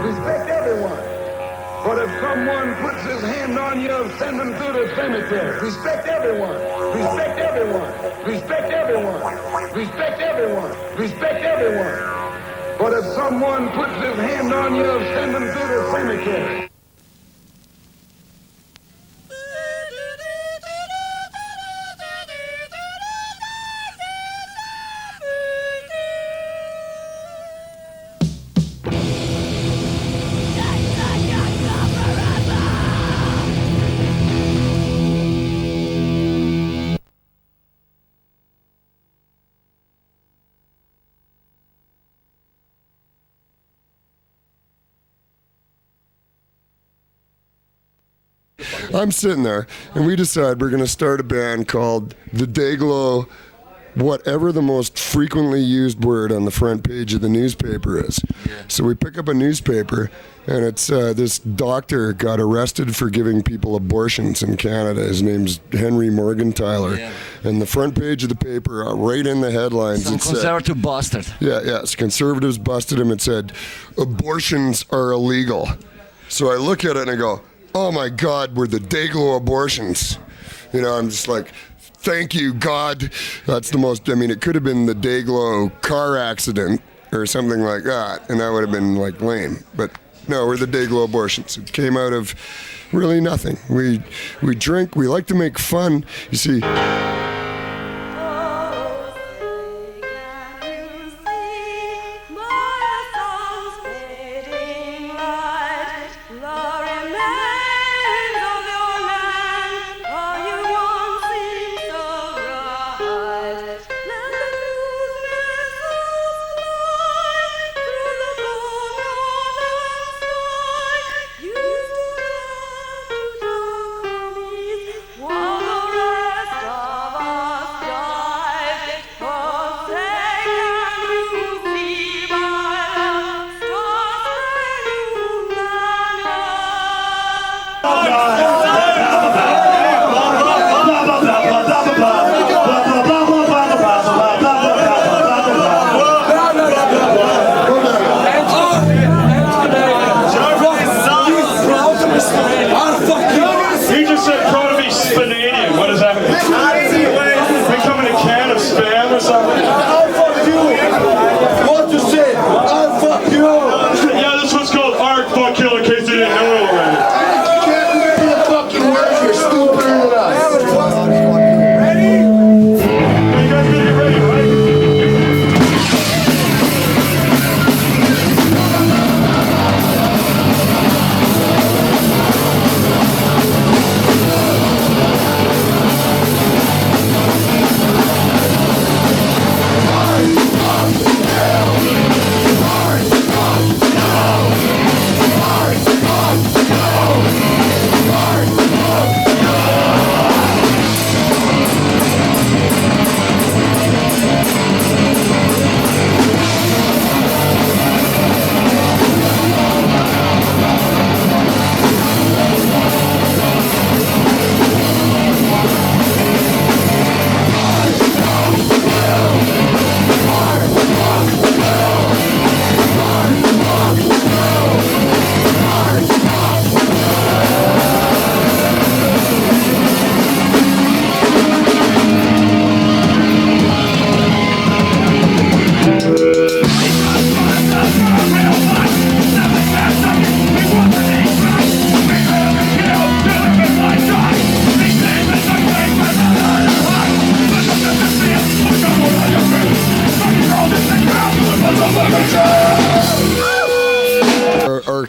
respect everyone. But if someone puts his hand on you, send him to the cemetery. Respect everyone. Respect everyone. Respect everyone. Respect everyone. Respect everyone. But if someone puts his hand on you, send him to the cemetery. I'm sitting there, and we decide we're going to start a band called the Dayglo, whatever the most frequently used word on the front page of the newspaper is. Yeah. So we pick up a newspaper, and it's this doctor got arrested for giving people abortions in Canada. His name's Henry Morgenthaler. Yeah. And the front page of the paper, right in the headlines, some conservative bastard. Yeah, so conservatives busted him and said, abortions are illegal. So I look at it and I go, oh my God, we're the Dayglo abortions. You know, I'm just like, thank you, God. That's the most, I mean, it could have been the Dayglo car accident or something like that, and that would have been like lame. But no, we're the Dayglo abortions. It came out of really nothing. We drink, we like to make fun. You see,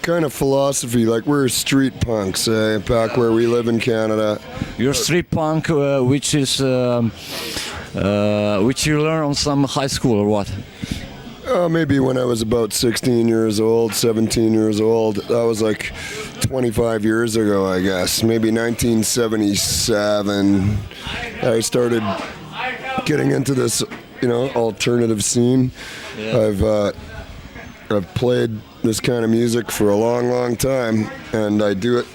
kind of philosophy, like we're street punks, back where we live in Canada. You're street punk, which is which you learn on some high school or what? Maybe when I was about 16 years old, 17 years old. That was like 25 years ago, I guess. Maybe 1977. I started getting into this, alternative scene. Yeah. I've played this kind of music for a long, long time, and I do it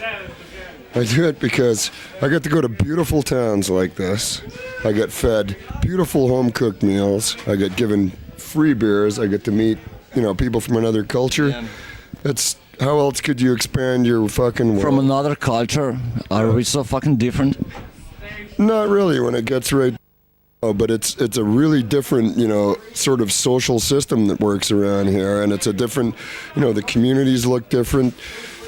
because I get to go to beautiful towns like this. I get fed beautiful home-cooked meals. I get given free beers. I get to meet, people from another culture. Yeah. how else could you expand your fucking world? From another culture? Are we so fucking different? Not really when it gets right. Oh, but it's a really different, sort of social system that works around here, and it's a different, the communities look different.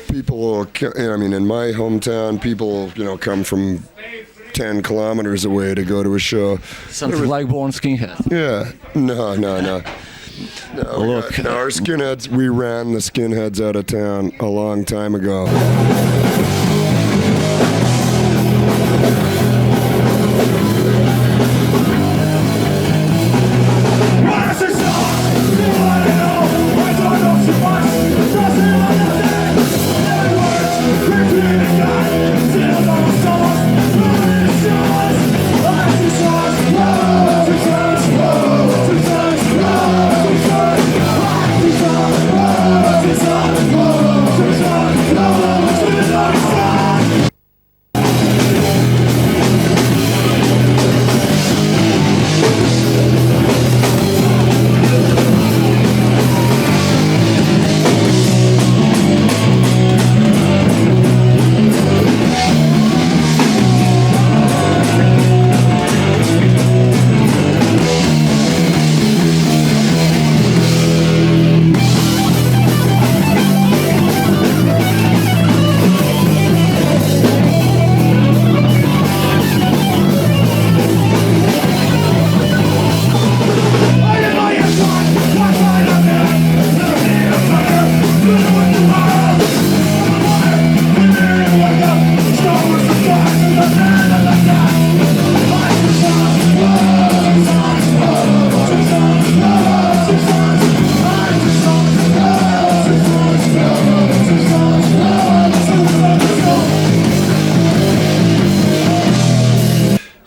People, in my hometown, people, come from 10 kilometers away to go to a show. Something like Born Skinhead. Yeah, no. Look. Our skinheads, we ran the skinheads out of town a long time ago.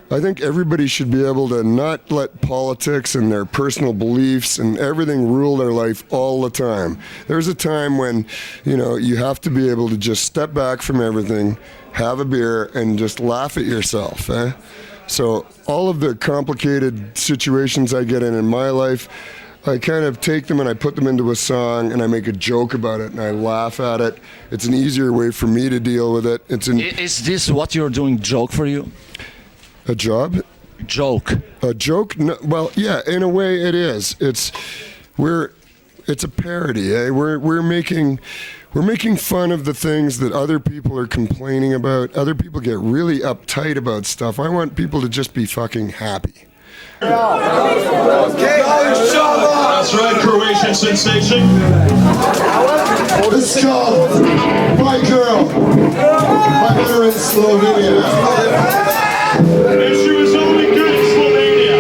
I think everybody should be able to not let politics and their personal beliefs and everything rule their life all the time. There's a time when, you have to be able to just step back from everything, have a beer, and just laugh at yourself. So all of the complicated situations I get in my life, I kind of take them and I put them into a song and I make a joke about it and I laugh at it. It's an easier way for me to deal with it. Is this what you're doing joke for you? A job? Joke. A joke? No, well, yeah, in a way it is. It's a parody. We're making fun of the things that other people are complaining about. Other people get really uptight about stuff. I want people to just be fucking happy. That's right, Croatian sensation. This is called My Girl. My girl in Slovenia. And she was only good in Slovenia.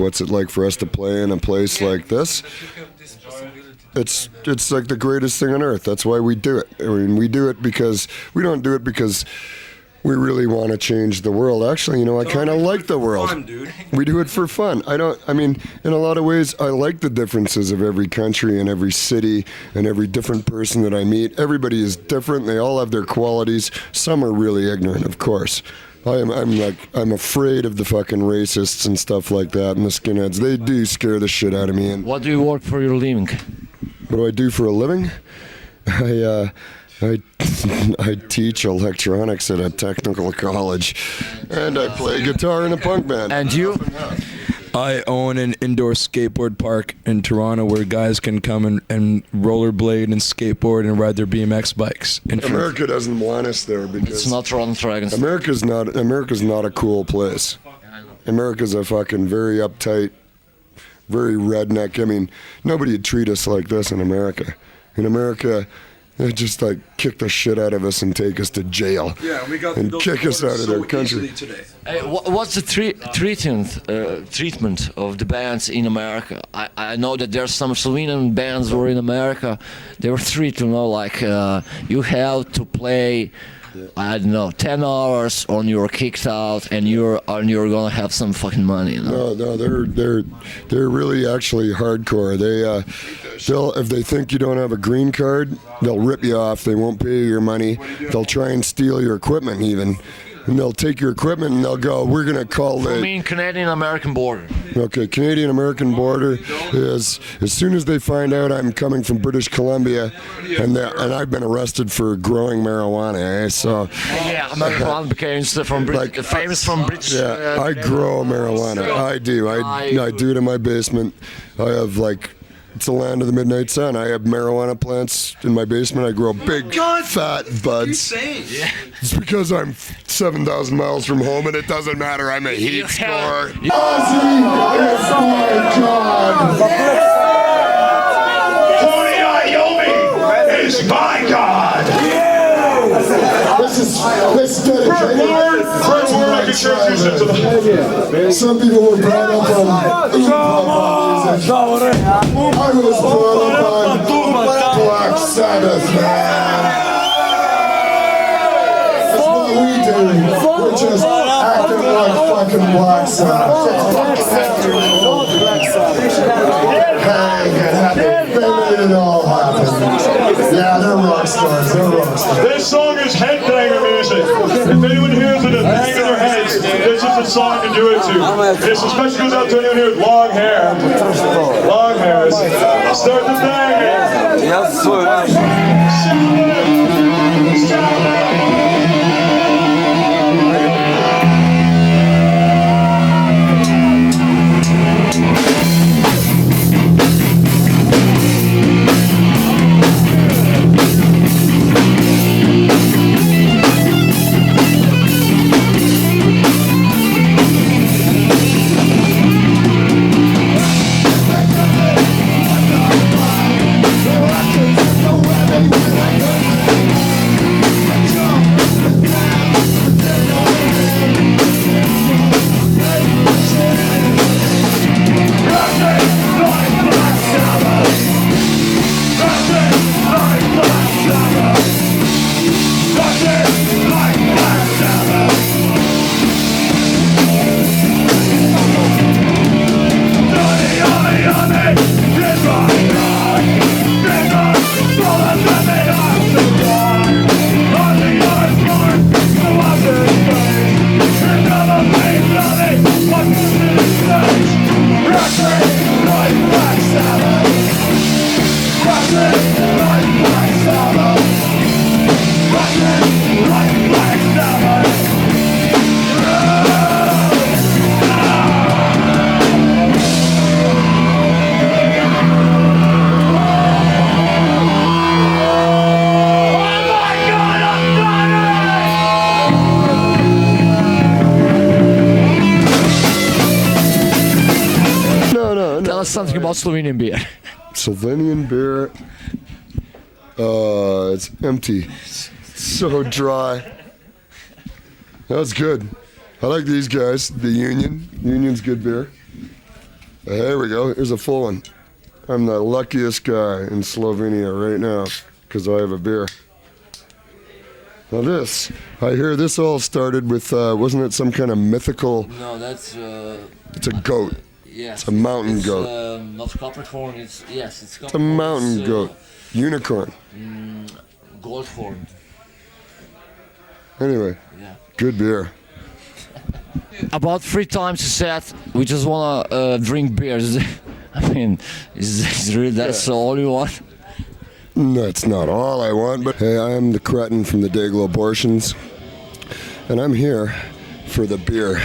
what's it like for us to play in a place like this. It's like the greatest thing on earth. That's why we do it. I mean, we do it because we don't do it because we really want to change the world. Actually, I kind of like the world. Fun, dude. We do it for fun. I mean, in a lot of ways, I like the differences of every country and every city and every different person that I meet. Everybody is different. They all have their qualities. Some are really ignorant, of course. I'm afraid of the fucking racists and stuff like that and the skinheads. They do scare the shit out of me. And What do you work for your living? what do I do for a living? I teach electronics at a technical college, and I play guitar in a punk band. And you? I own an indoor skateboard park in Toronto where guys can come and rollerblade and skateboard and ride their BMX bikes. America doesn't want us there because It's not Toronto Dragons. America's not a cool place. America's a fucking very uptight, very redneck. I mean, nobody would treat us like this in America. In America, they just like kick the shit out of us and take us to jail. Yeah, we got and kick us out of their country. Today. Hey, what's the treatment of the bands in America? I know that there's some Slovenian bands who are in America. They were treated, like you have to play, I don't know, 10 hours on you're kicked out and you're gonna have some fucking money. No, they're really actually hardcore. They'll if they think you don't have a green card, they'll rip you off. They won't pay you your money. They'll try and steal your equipment even. And they'll take your equipment and they'll go, we're going to call I the... mean Canadian-American border. Okay, Canadian-American border is, as soon as they find out I'm coming from British Columbia, and I've been arrested for growing marijuana, so... Yeah, marijuana became famous from British... Yeah, I grow marijuana. I do. I do it in my basement. I have, it's the land of the midnight sun. I have marijuana plants in my basement. I grow big, fat buds. Yeah. It's because I'm 7,000 miles from home, and it doesn't matter. I'm a heat score. Ozzy is my God. Tony Iommi is my God. This is dedicated First word I can introduce him to the Some people were brought up on music. I was brought up on Black Sabbath, man. That's what we do. We're just acting like fucking Black Sabbath. Hang and have it. They made it all happen. Yeah, they're rock stars. They're rock stars. This song is headbanger music. If anyone hears it and banging their heads, this is the song to do it to. This especially goes out to anyone here with long hair. Long hair. Start the banging. Tell us something about Slovenian beer. Slovenian beer, it's empty. So dry. That's good. I like these guys. The Union. Union's good beer. Here we go. Here's a full one. I'm the luckiest guy in Slovenia right now because I have a beer. Now this, I hear this all started with, wasn't it some kind of mythical... No, that's... It's a goat. Yes. It's a mountain goat. Not Capricorn, it's Capricorn. It's a mountain goat. Unicorn. Goldhorn. Anyway, Yeah. good beer. About 3 times you said we just wanna drink beers. I mean, is really that's all you want? That's not all I want, but hey, I am the cretin from the Dayglo Abortions, and I'm here for the beer.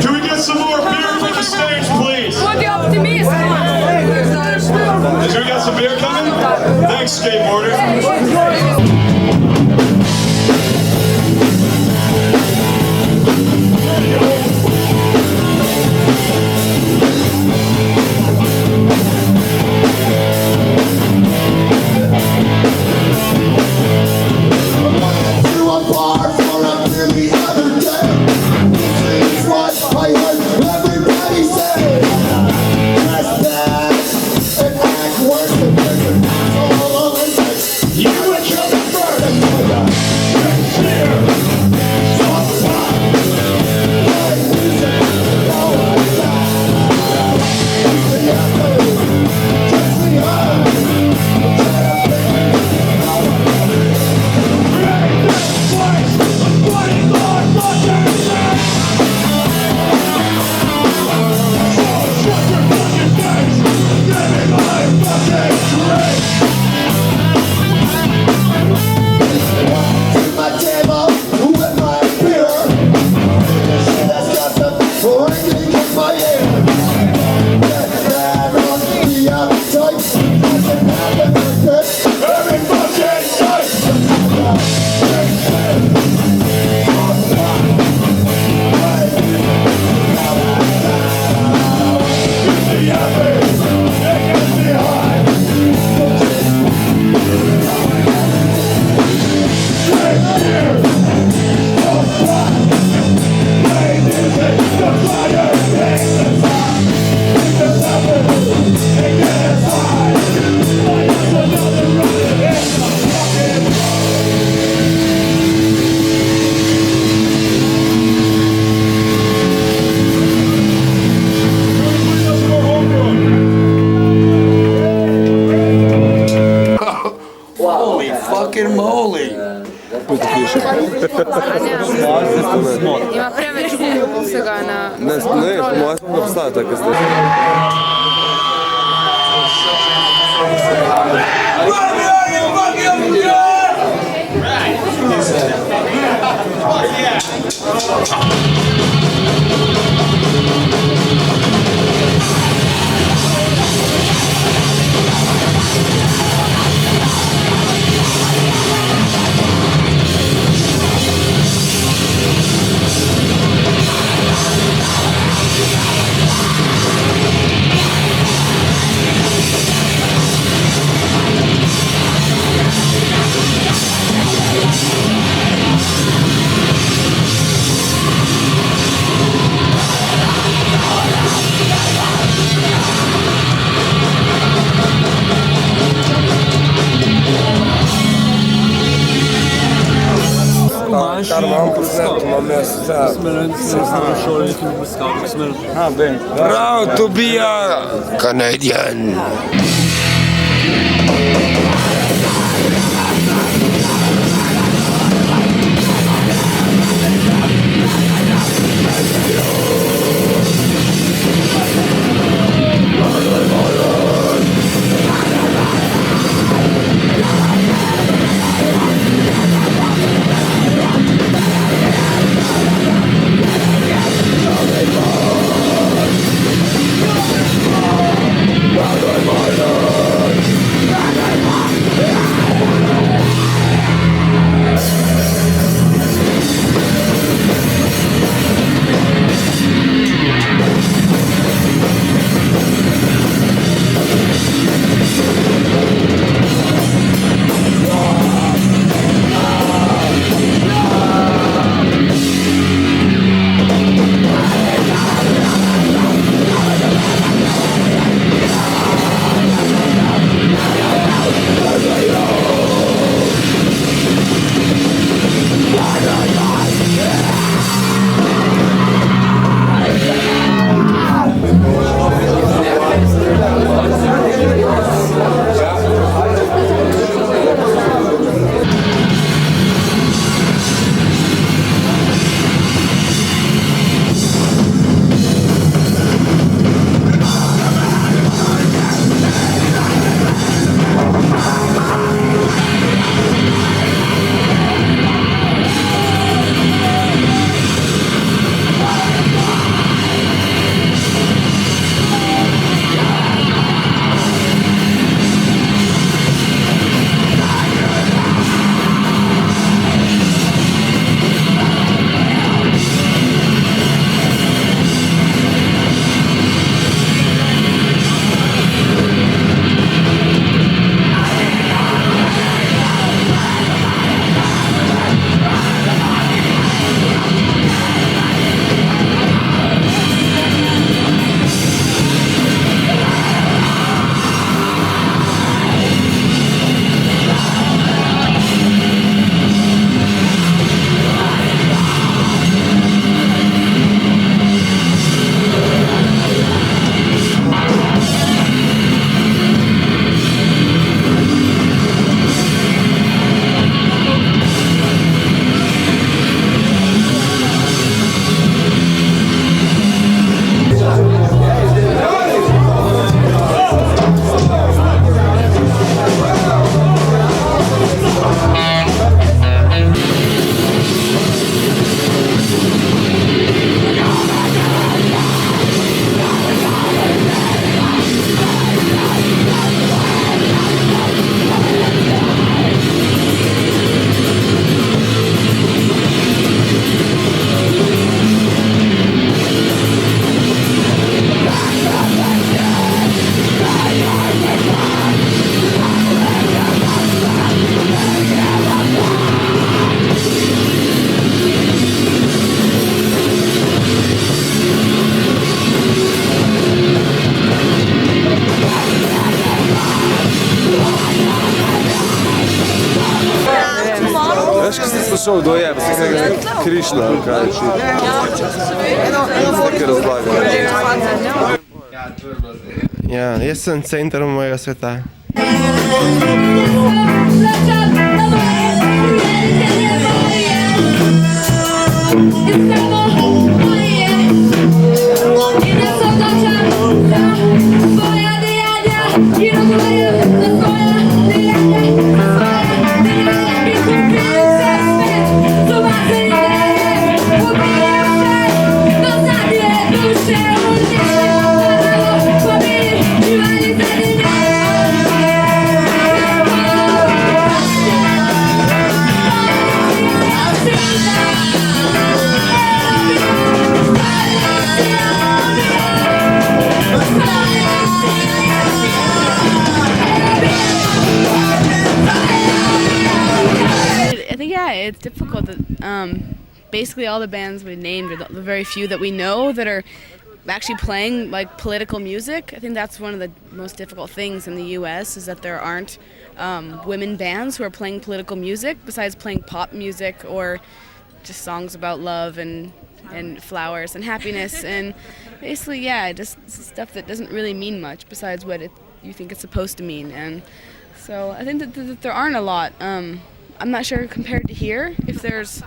Can we get some more beer on the stage, please? Budi optimist. Do we got some beer coming? Thanks, skateboarder. Ima preveč vsega na... Ne, po mojem smo obstaja tako zdaj. Kar vam posneto, imam jaz vse. Prav, to bi Canadian. to šel, kdo je, pa se nekaj Krišna, kaj še. Nekaj razlaga. Ja, jaz sem centrum mojega sveta. It's difficult that basically all the bands we named are the very few that we know that are actually playing like political music. I think that's one of the most difficult things in the US is that there aren't women bands who are playing political music besides playing pop music or just songs about love and flowers and happiness and basically just stuff that doesn't really mean much besides what you think it's supposed to mean. And so I think that there aren't a lot. I'm not sure compared to here if there's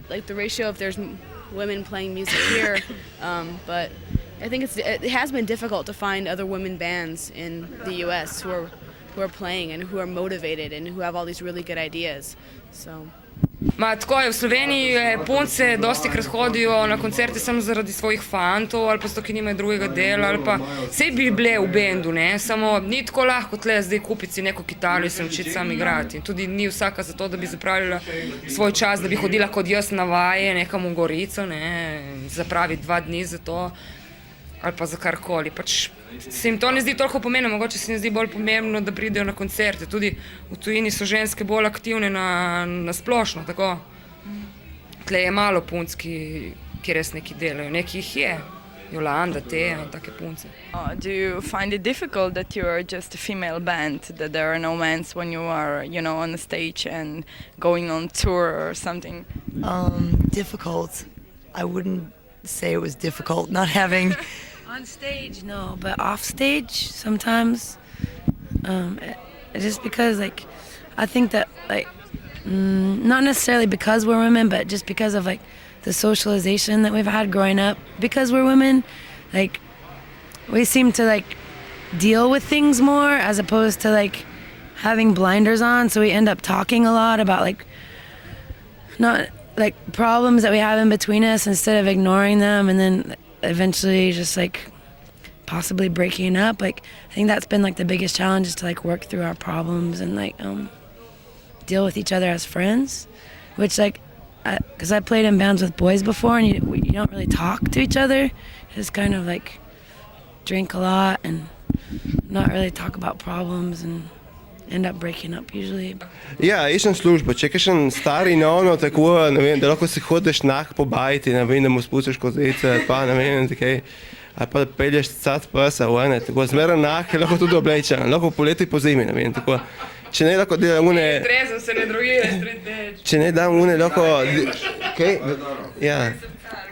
like the ratio if there's women playing music here, but I think it has been difficult to find other women bands in the US who are playing and who are motivated and who have all these really good ideas. So. Ma tako je, v Sloveniji punce dosti krat hodijo na koncerte samo zaradi svojih fantov ali pa zato, ki nimajo drugega dela ali pa sej bi bile v bendu, ne, samo ni tako lahko tle zdaj kupiti si neko kitaro in se učiti sam igrati. Tudi ni vsaka za to, da bi zapravila svoj čas, da bi hodila kot jaz na vaje nekam v Gorico, ne, zapravi 2 dni za to ali pa za karkoli. Pač se jim to ne zdi toliko pomembno, mogoče se jim zdi bolj pomembno, da pridejo na koncerte. Tudi v tujini so ženske bolj aktivne na splošno, tako. Tle je malo punc, ki res neki delajo, neki jih je. Jolanda, Teja, take punce. Do you find it difficult that you are just a female band, that there are no men when you are, on the stage and going on tour or something? Difficult. I wouldn't say it was difficult not having... On stage, no, but off stage sometimes. Just because, I think that, not necessarily because we're women, but just because of, the socialization that we've had growing up. Because we're women, we seem to, deal with things more as opposed to, having blinders on. So we end up talking a lot about, not, problems that we have in between us instead of ignoring them and then eventually just possibly breaking up. I think that's been the biggest challenge is to work through our problems and deal with each other as friends, which because I played in bands with boys before and you don't really talk to each other, you just kind of drink a lot and not really talk about problems and end up breaking up usually. Ja, išem službo, če kakšen stari novno tako, ne vem, da lahko si hodiš pobajiti, ne vem, da mu spustiš kozice, pa ne vem, takaj, ali pa da pelješ cat psa, ne, tako zmeraj lahko tudi oblečen, lahko poleti po zimi, ne vem, tako. Če ne lahko delam une... Trezam se ne drugije, street edge. Če ne dam une lahko... Kaj? Ja.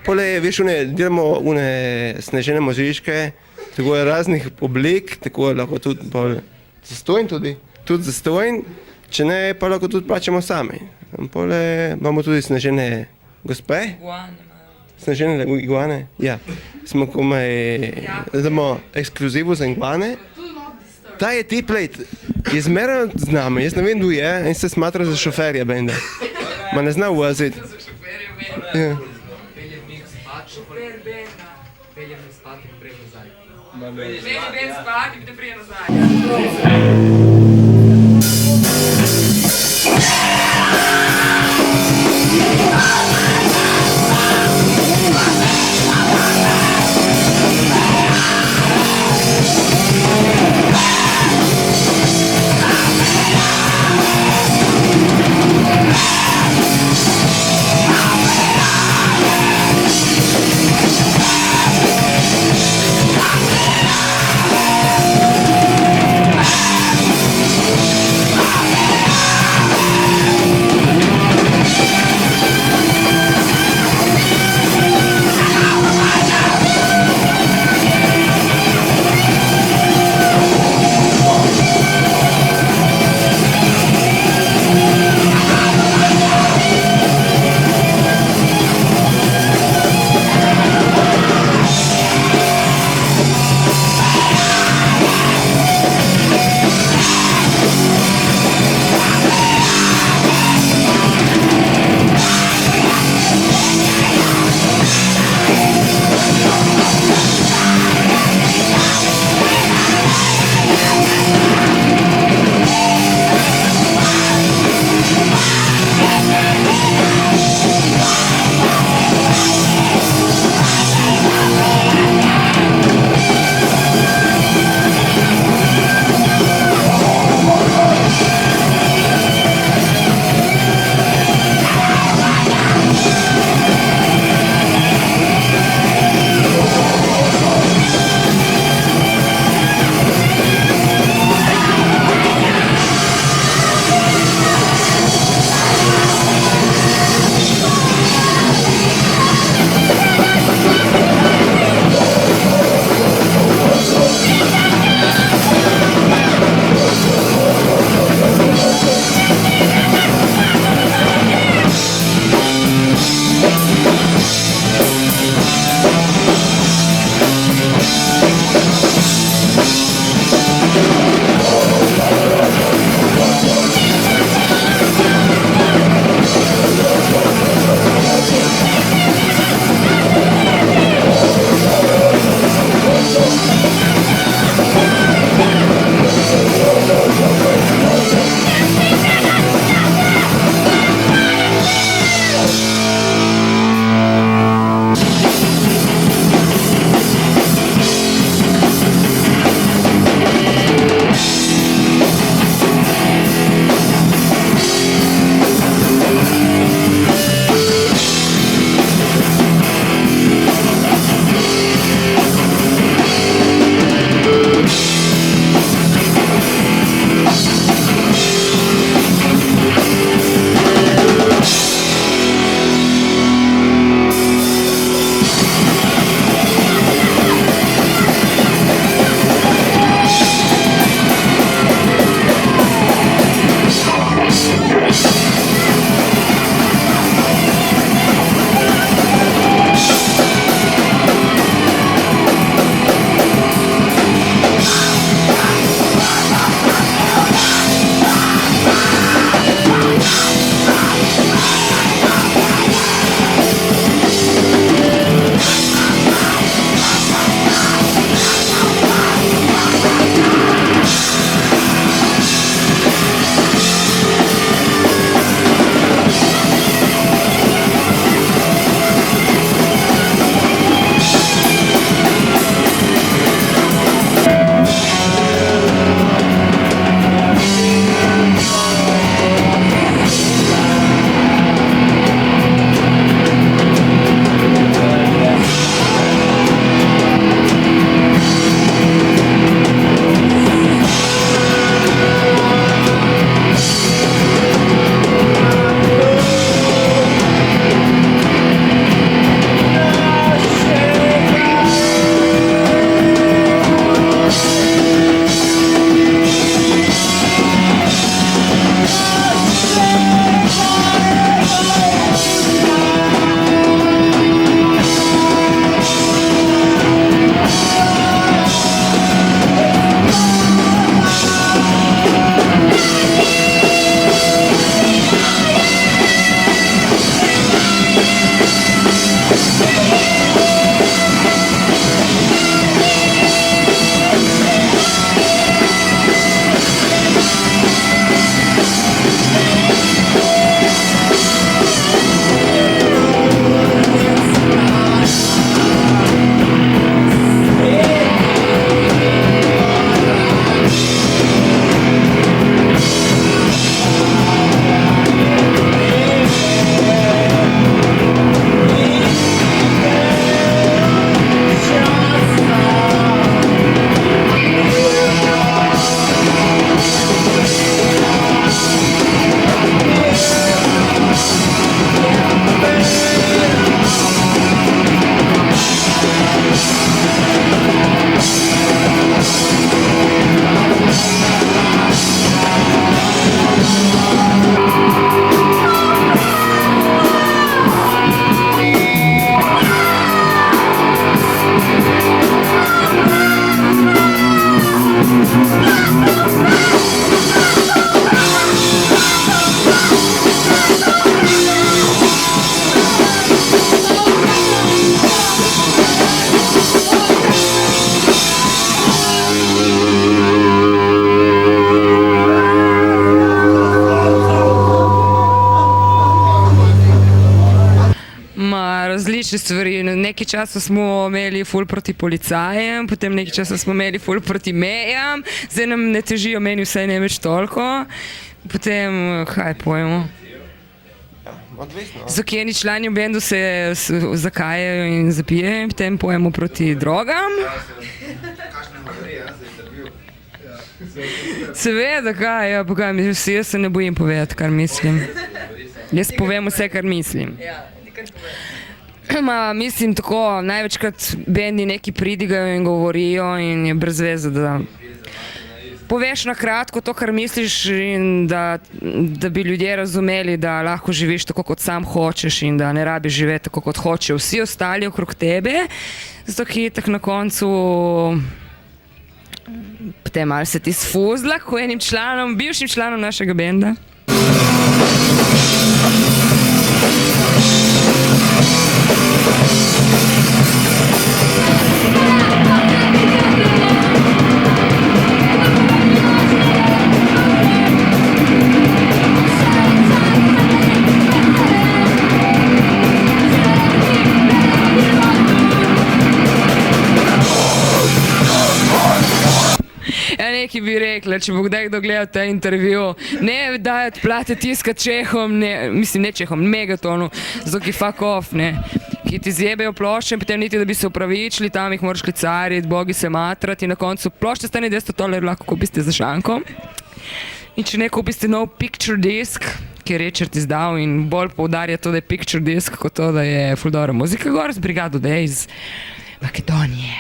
Pole, veš, delamo une snežene možiške, tako je raznih oblik, tako lahko tudi bolj zastojn tudi. Tudi zastojn, če ne, pa lahko tudi plačamo sami. Pole imamo tudi snežene gospe. Snežene iguane, ja. Smo komaj, damo ekskluzivu za iguane. Ta je T-plate, je zmeraj z nami, jaz ne vem, kdo je, in se smatra za šoferja benda. Ma ne zna uvaziti. Ja. Peljem spati in prej nazaj. Peljem spati in prej nazaj. stvari. Nekaj časa smo imeli ful proti policajem, potem nekaj časa smo imeli ful proti mejam, zdaj nam ne težijo meni vsaj ne več toliko. Potem, kaj pojemo? Zokjeni člani v bendu se zakajajo in zapijejo in potem pojemo proti drogam. Seveda, kaj, ja, pa kaj, vsi, jaz se ne bojim povedati, kar mislim. Jaz povem vse, kar mislim. Mislim tako, največkrat bendi neki pridigajo in govorijo in je brez veze, da poveš na kratko to, kar misliš in da bi ljudje razumeli, da lahko živiš tako, kot sam hočeš in da ne rabiš živeti tako, kot hočejo vsi ostali okrog tebe. Zato ki tako na koncu potem malo se ti sfuzla, ko enim članom, bivšim članom našega benda. Nekaj bi rekla, če bo kdaj kdo gledal ta intervju, ne dajati plate tiska Čehom, mislim ne Čehom, Megatonu, zato ki fuck off, ne, ki ti zjebejo plošče in potem niti da bi se opravičili, tam jih moraš klicariti, bogi se matrati in na koncu plošče stane $200, lahko kupiste za šankom. In če ne kupiste nov picture disk, ki je Richard izdal in bolj poudarja to, da je picture disk, kot to, da je ful dobra muzika gor z Brigado D iz Makedonije.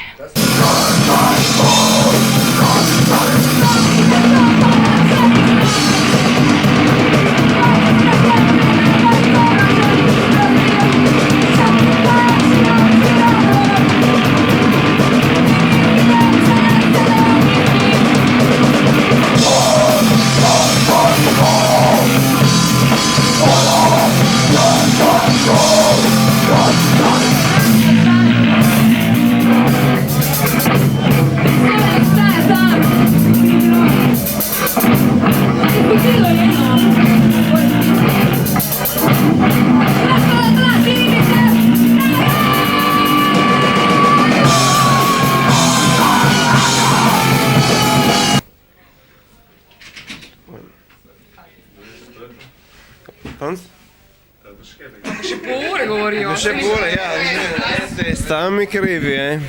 Sami krivi,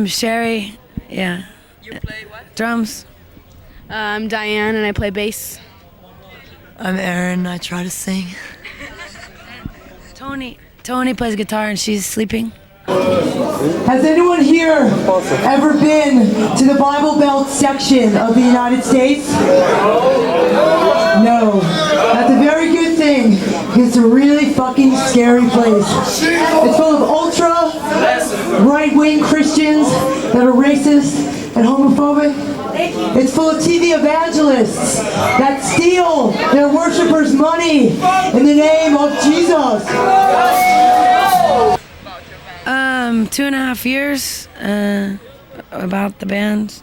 Sherry, yeah. You play what? Drums. I'm Diane and I play bass. I'm Erin, I try to sing. Tony plays guitar and she's sleeping. Has anyone here ever been to the Bible Belt section of the United States? No. That's a very good thing. It's a really fucking scary place. It's full of ultra right-wing Christians that are racist and homophobic. It's full of TV evangelists that steal their worshipers' money in the name of Jesus. 2.5 years. About the band,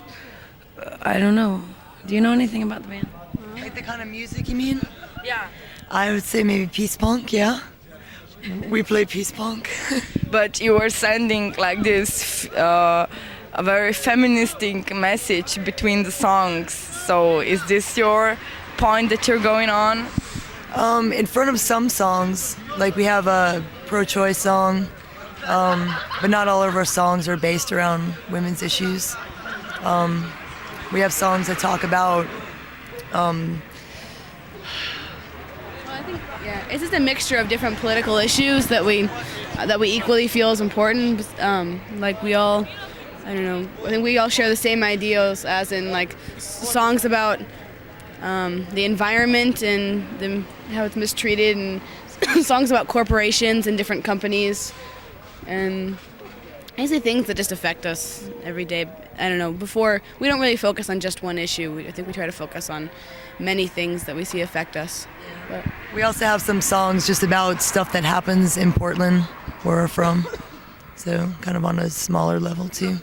I don't know. Do you know anything about the band? Like the kind of music you mean? Yeah. I would say maybe peace punk, yeah. We play peace punk. But you were sending like this a very feministic message between the songs. So is this your point that you're going on? In front of some songs, like we have a pro-choice song, but not all of our songs are based around women's issues. We have songs that talk about it's just a mixture of different political issues that we equally feel is important. Like we all, I don't know, I think we all share the same ideals, as in like songs about the environment and how it's mistreated, and songs about corporations and different companies, and basically things that just affect us every day. I don't know, before, we don't really focus on just one issue. I think we try to focus on many things that we see affect us. But we also have some songs just about stuff that happens in Portland, where we're from. So kind of on a smaller level too.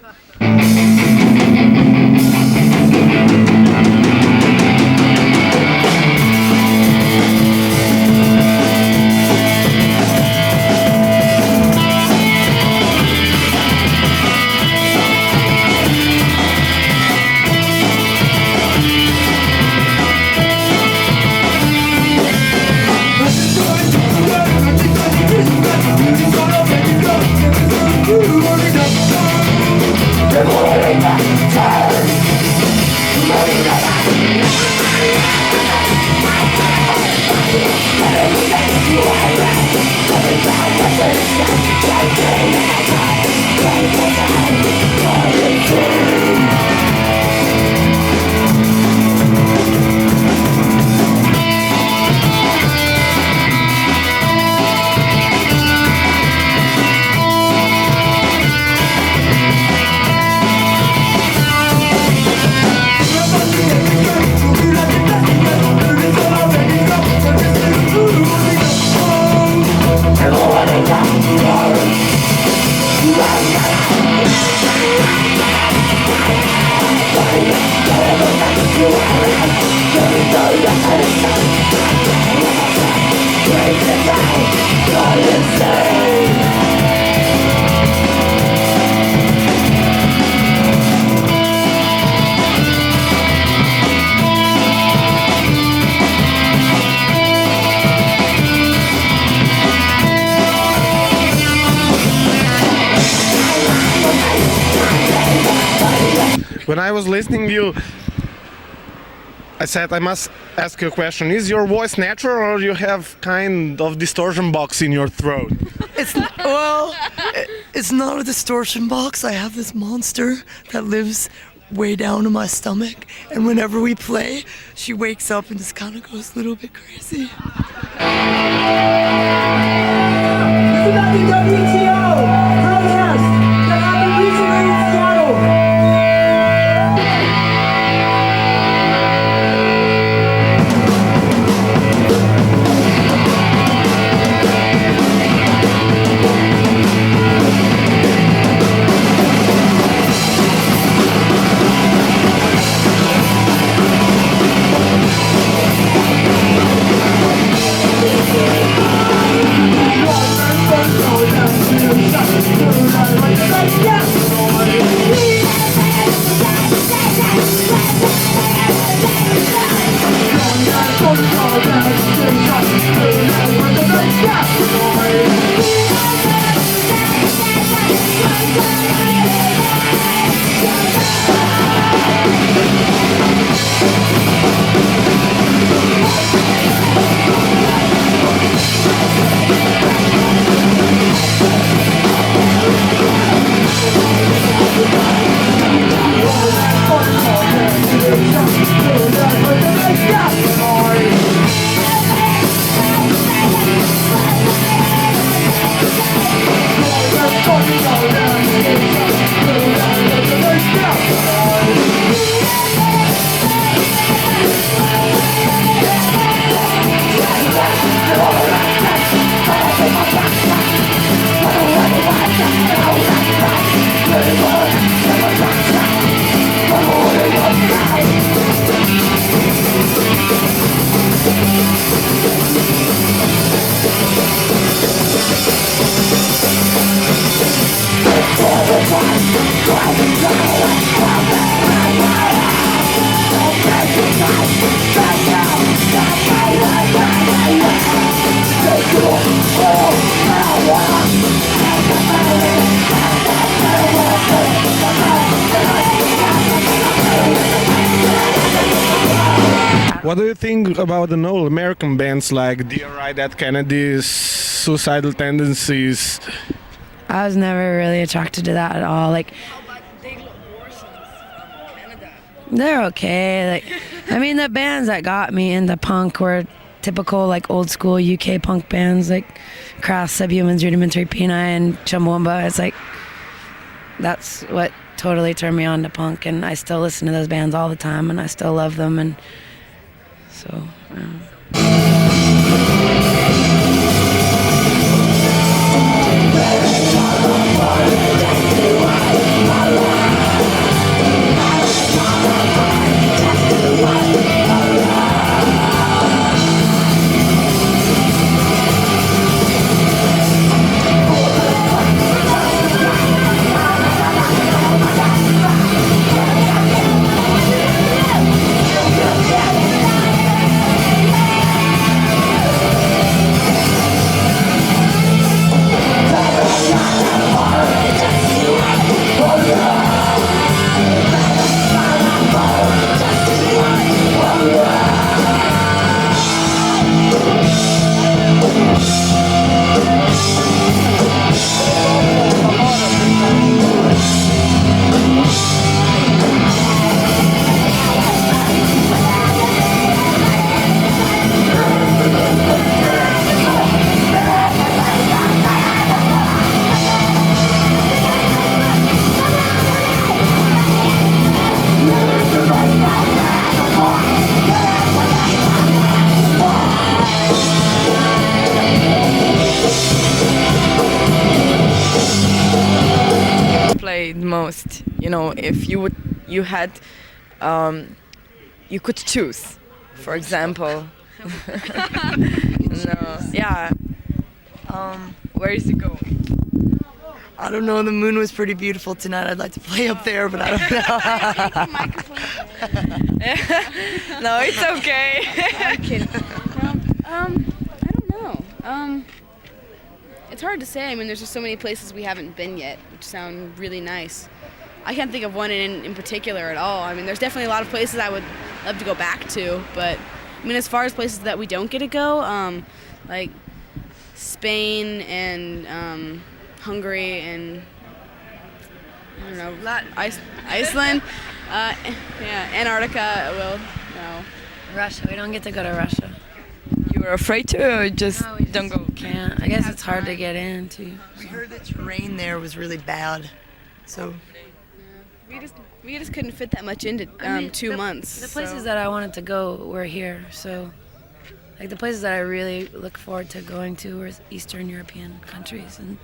When I was listening to you, I said I must ask you a question. Is your voice natural or you have kind of distortion box in your throat? It's not a distortion box. I have this monster that lives way down in my stomach, and whenever we play, she wakes up and just kind of goes a little bit crazy. This is not the WTO protest that happened recently in Seattle. What do you think about the old American bands like DRI, Dead Kennedys, Suicidal Tendencies? I was never really attracted to that at all. Like, they're okay. Like, I mean, the bands that got me into punk were typical, like, old school UK punk bands, like Crass, Subhumans, Rudimentary Peni, and Chumbawamba. It's like, that's what totally turned me on to punk, and I still listen to those bands all the time, and I still love them, and so. Yeah. best. You know, if you had, you could choose, for example. No, yeah. Where is it going? I don't know. The moon was pretty beautiful tonight. I'd like to play up there, but I don't know. No, it's okay. I'm kidding. I don't know. It's hard to say. I mean, there's just so many places we haven't been yet, which sound really nice. I can't think of one in particular at all. I mean, there's definitely a lot of places I would love to go back to, but I mean, as far as places that we don't get to go, like Spain and Hungary and I don't know, Iceland, yeah, Antarctica. Well, no. Russia. We don't get to go to Russia. You were afraid to, or just No, we don't go? Can't. I guess it's hard to get into. We heard the terrain there was really bad, so We just couldn't fit that much into 2 months. The places that I wanted to go were here, so like the places that I really look forward to going to were Eastern European countries, and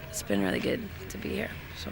it's been really good to be here. So.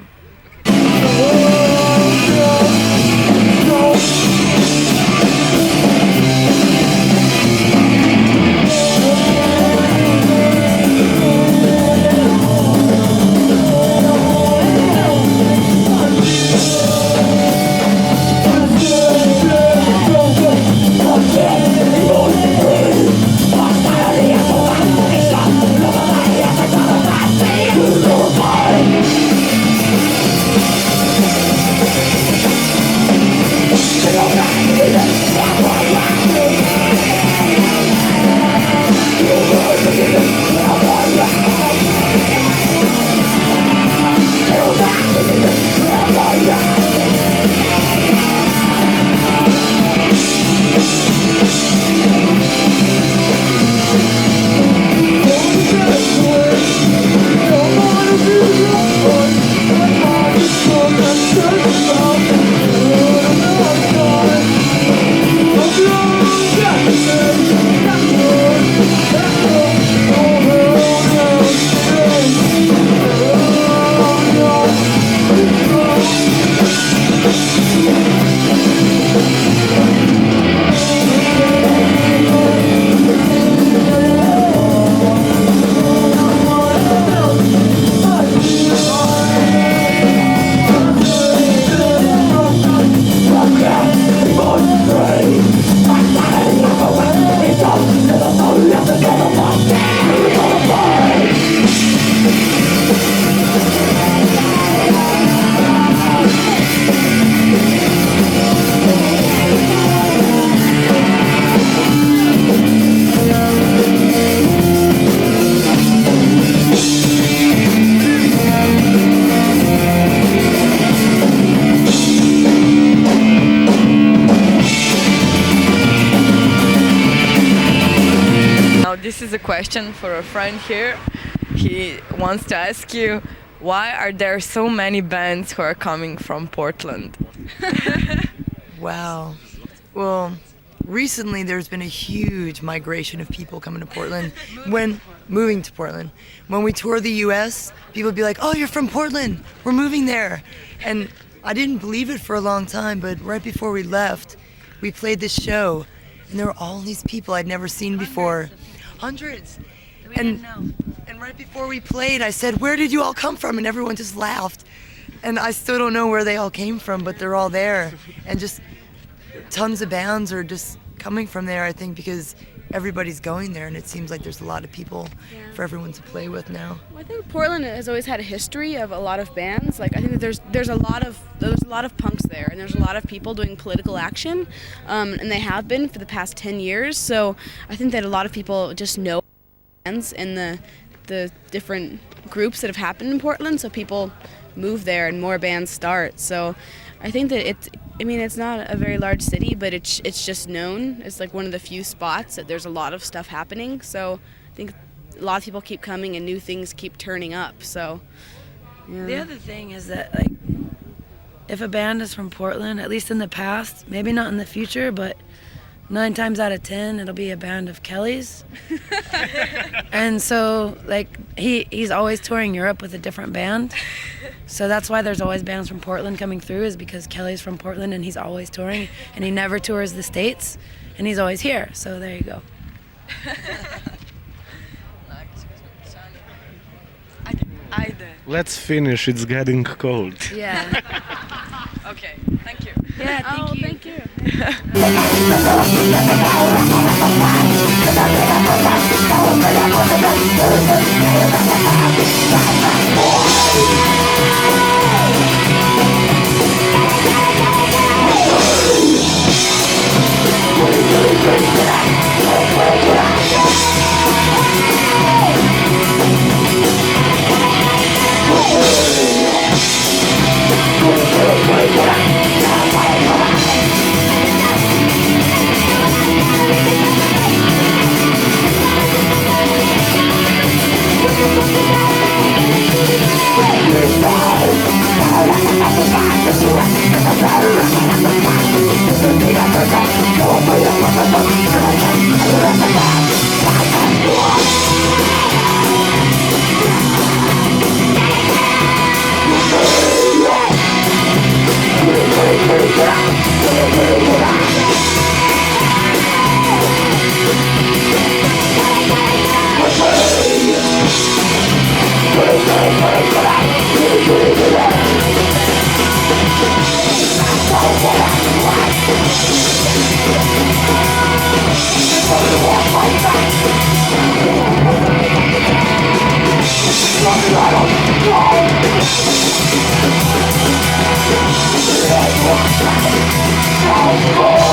This is a question for a friend here. He wants to ask you, why are there so many bands who are coming from Portland? Wow. Well, recently there's been a huge migration of people coming to Portland. When moving to Portland. When we tour the US, people would be like, "Oh, you're from Portland. We're moving there." And I didn't believe it for a long time, but right before we left, we played this show, and there were all these people I'd never seen before. Hundreds. And right before we played, I said, "Where did you all come from?" And everyone just laughed. And I still don't know where they all came from, but they're all there. And just tons of bands are just coming from there, I think, because everybody's going there, and it seems like there's a lot of people for everyone to play with now. Well, I think Portland has always had a history of a lot of bands. Like I think that there's a lot of punks there, and there's a lot of people doing political action, and they have been for the past 10 years. So I think that a lot of people just know bands and the different groups that have happened in Portland. So people move there, and more bands start. So I think that it's not a very large city, but it's just known. It's like one of the few spots that there's a lot of stuff happening. So I think a lot of people keep coming and new things keep turning up. So yeah. The other thing is that, like, if a band is from Portland, at least in the past, maybe not in the future, but 9 times out of 10 it'll be a band of Kelly's. And so like he's always touring Europe with a different band. So that's why there's always bands from Portland coming through, is because Kelly's from Portland and he's always touring, and he never tours the States, and he's always here. So there you go. Let's finish. It's getting cold. Yeah. Okay, thank you. Yeah, thank you. Thank you. Oh,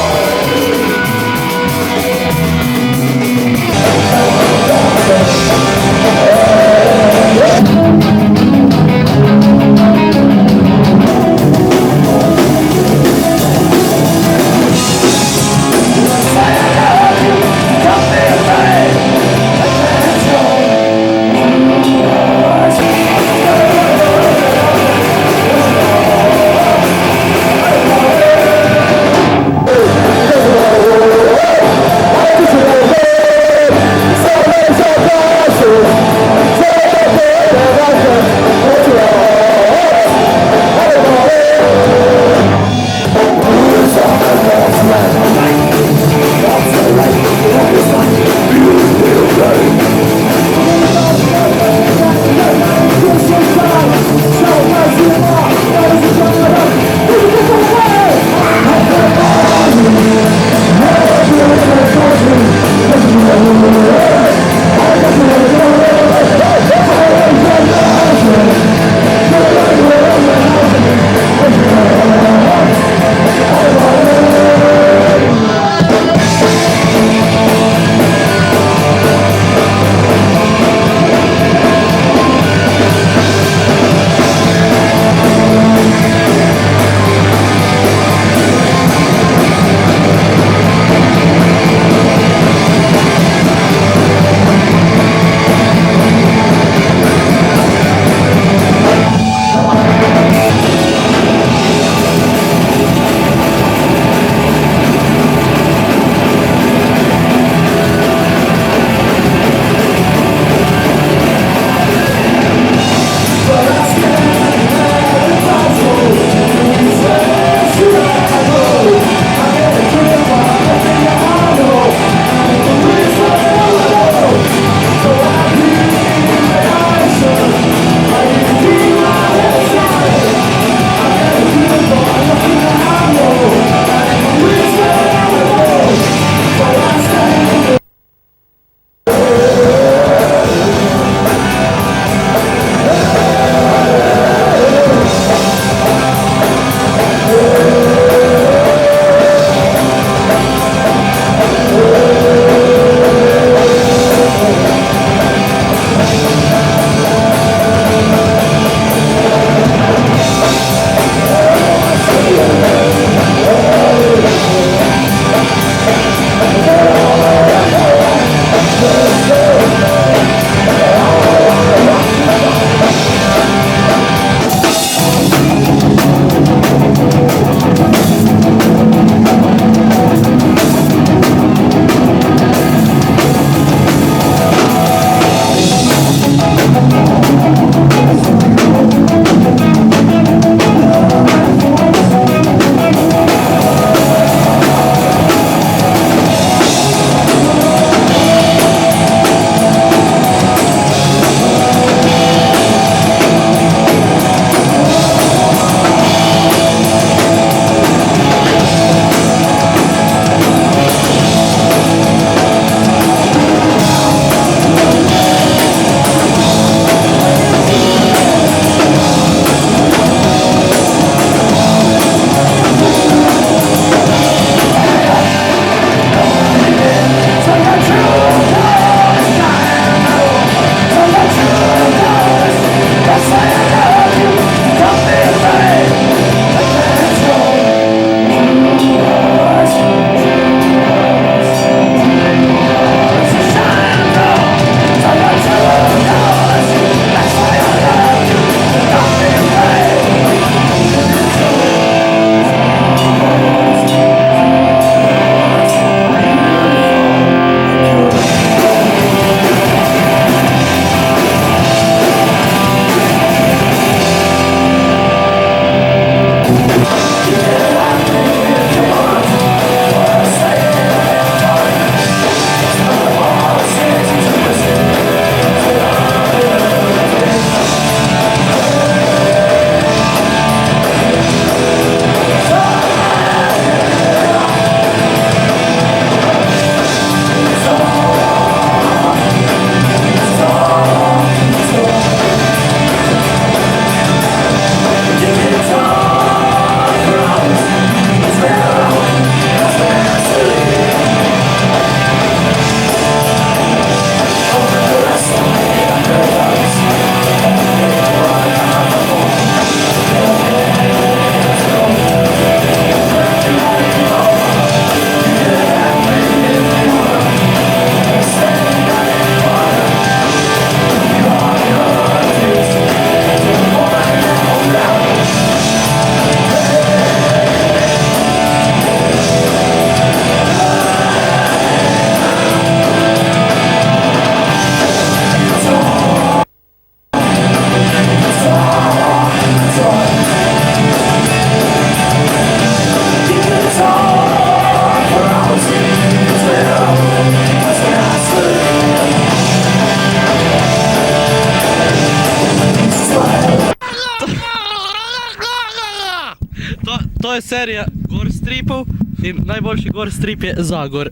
To je serija gor stripov in najboljši gor strip je Zagor.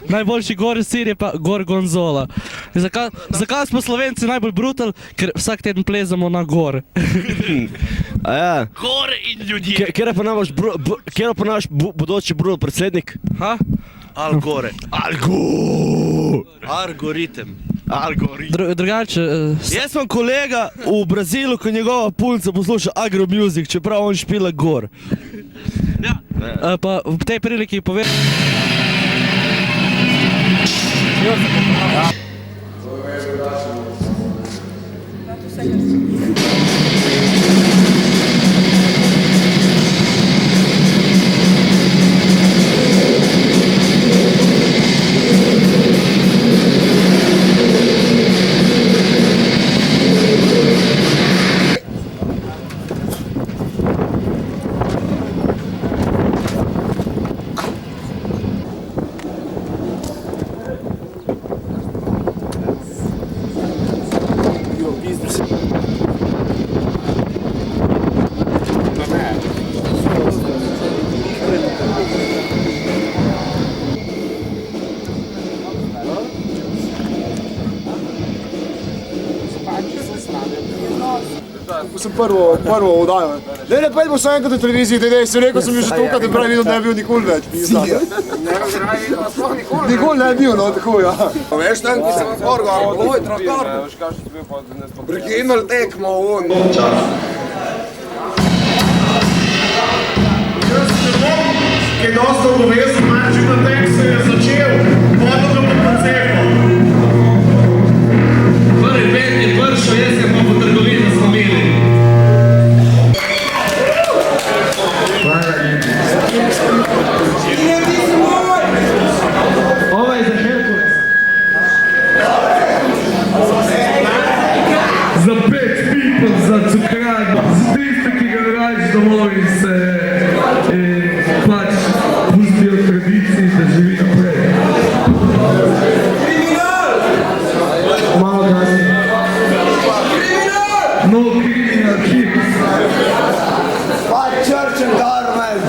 Najboljši gor sir je pa Gorgonzola. Zakaj smo Slovenci najbolj brutal? Ker vsak teden plezamo na gor. A ja. Gore in ljudje. Kjer je pa naš bodoči brutal predsednik? Ha? Al Gore. Algoritem. Drugače... Jaz imam kolega v Brazilu, ko njegova punca posluša agro music, čeprav on špila gor. Ja, pa v tej priliki povem... Sem prvo oddajo. Ne, pojdimo samo enkrat na televiziji, si rekel, sem bil že tukaj, da pravi videl, da ne bi bil nikoli več. Nikoli ne bi bil, no, tako, ja. Veš, tam, ki sem odporgal, boj, traktor. Prekinuli tekmo, on. Kaj dosta obvezen, način na tek se je začel, vodno ga pod cepo. Prvi pet je pršo, jaz je pa po trgovini smo imeli. Ovo je za Herkules. Za 5 people, za cukranje, za tiste, ki ga rač domovi se pač pustijo tradiciji, da živi naprej. Malo kasnije. No criminal kids. Fuck church and government.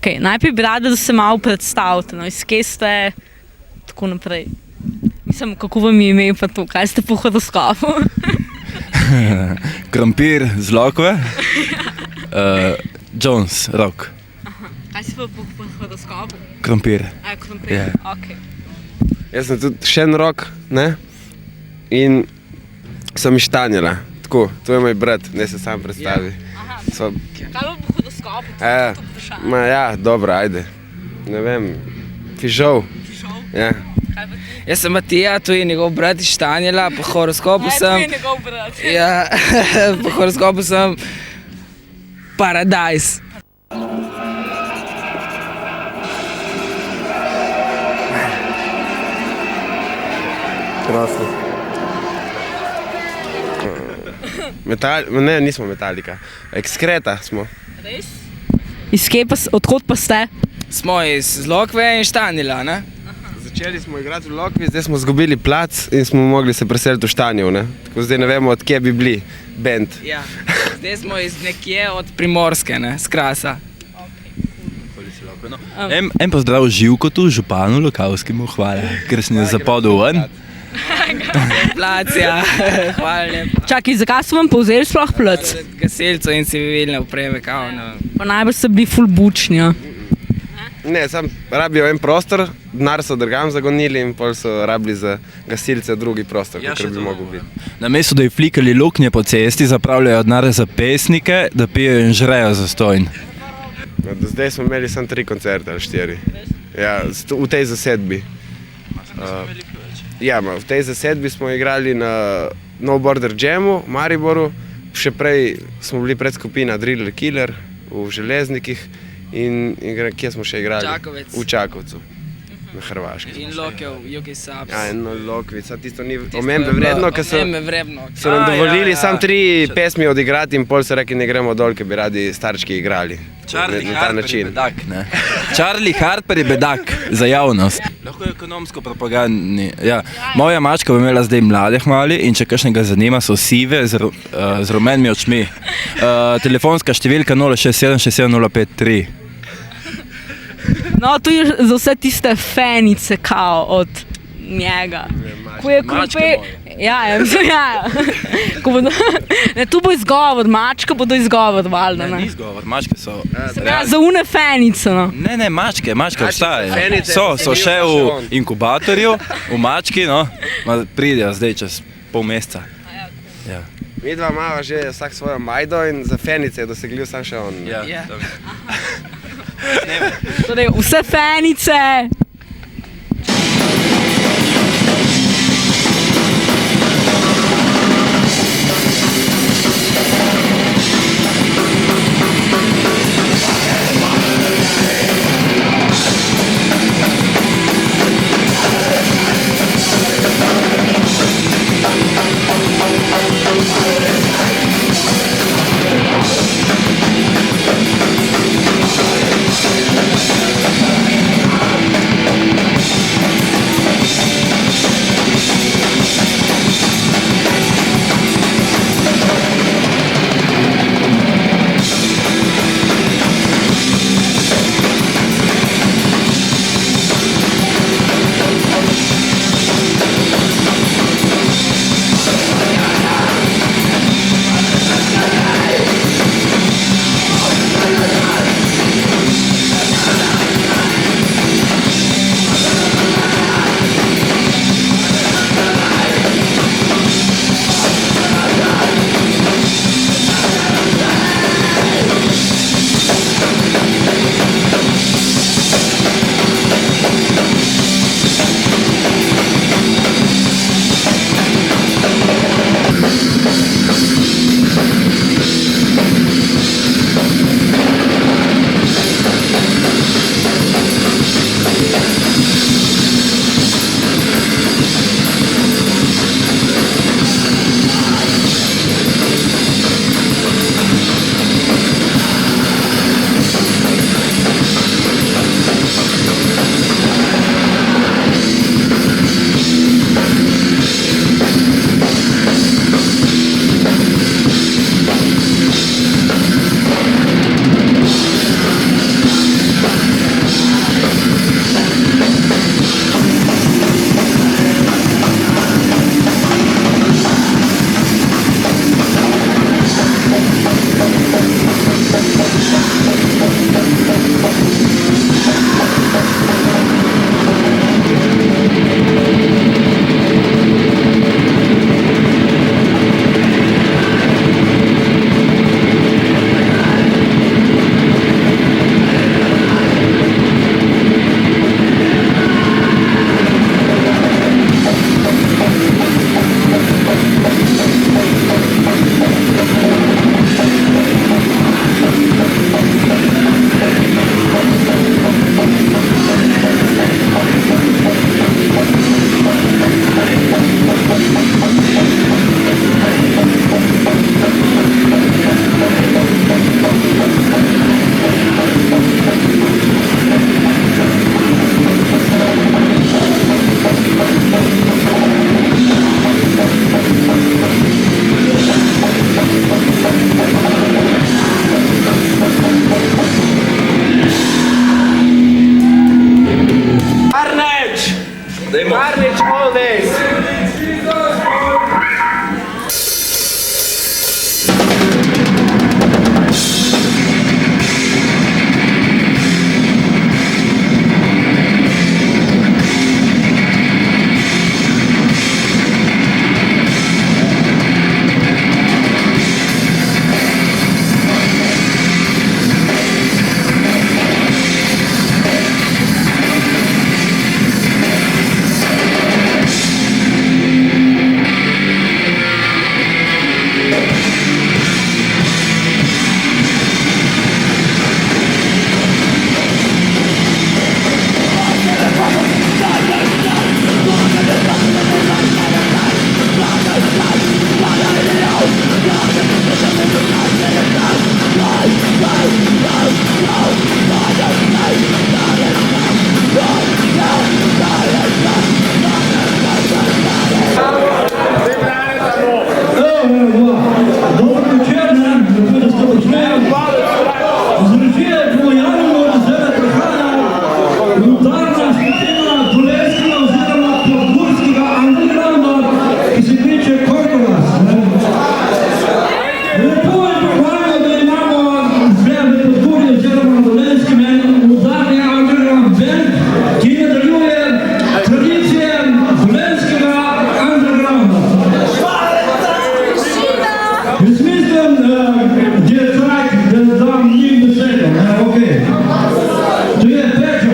Ok, najprej bi rada, da se malo predstavite, no, iz kje ste, tako naprej. Mislim, kako vam je ime pa to, kaj ste po horoskopu? Krompir z lokve, Jones, rok. Kaj si pa po horoskopu? Krompir. Krompir, ok. Jaz sem tudi še en rok, ne? In sem ištanjala. Tako, to je moj brat, ne se sam predstavi. Kaj pa po horoskopu? Ja, dobro, ajde. Ne vem, fižol. Ja. Jaz sem Matija, tu je njegov brat iz Štanjela, po horoskopu sem... Tu je njegov brat. Ja, po horoskopu sem Paradajz. Krasno. Ne, nismo Metallica. Excreta smo. Res? Iz kje pa, odkot pa ste? Smo iz Lokve in Štanjela, ne? Začeli smo igrati v Lokvi, zdaj smo zgubili plac in smo mogli se preseliti v Štanjev, ne? Tako zdaj ne vemo, od kje bi bili band. Ja, zdaj smo iz nekje od Primorske, ne, z Krasa. En pozdrav Živkotu, županu Lokavskemu, hvala, ker sem jo zapodil ven. Placija, hvala lepa. Čakaj, zakaj so vam povzeli sploh plac? Gasilcev in civilne opreme, kao, ne. Pa najbolj so bili ful bučni, ja. Ne, sam rabijo en prostor, denar so drugam zagonili in pol so rabili za gasilce drugi prostor, kakor bi mogel biti. Namesto da je flikali luknje po cesti, zapravljajo denar za pesnike, da pijejo in žrejo zastojn. Do zdaj smo imeli samo 3 koncerte ali 4. Ja, v tej zasedbi. Ja, v tej zasedbi smo igrali na No Border Jamu v Mariboru, še prej smo bili predskupina Driller Killer v Železnikih. In kje smo še igrali? Čakovec. V Čakovcu, na Hrvaški. In Lokev, Juki Saps. Ja, in Lokvica, tisto ni omembe vredno, ker so so nam dovolili samo 3 pesmi odigrati in pol so rekli, ne gremo dol, ker bi radi starčki igrali. Charlie Harper je bedak, ne? Charlie Harper je bedak za javnost. Lahko je ekonomsko propagandni. Ja, moja mačka bi imela zdaj mladih mali in če kakšnega zanima, so sive z rumenimi očmi. Telefonska številka 067 67053. No, tu je za vse tiste fenice, kao, od njega. Ko je krompir... Ja. Ko bodo... Ne, tu bo izgovor, mačka bodo izgovor, valjda, ne? Ne, ni izgovor, mačke so... Ja, za une fenice, no. Ne, mačke obstajajo. So še v inkubatorju, v mački, no. Pridejo zdaj čez pol meseca. Ja. Midva imava že vsak svojo majdo in za fenice je dosegljiv sam še on. Ja. Torej, vse fenice! Okay. Čujem trećo.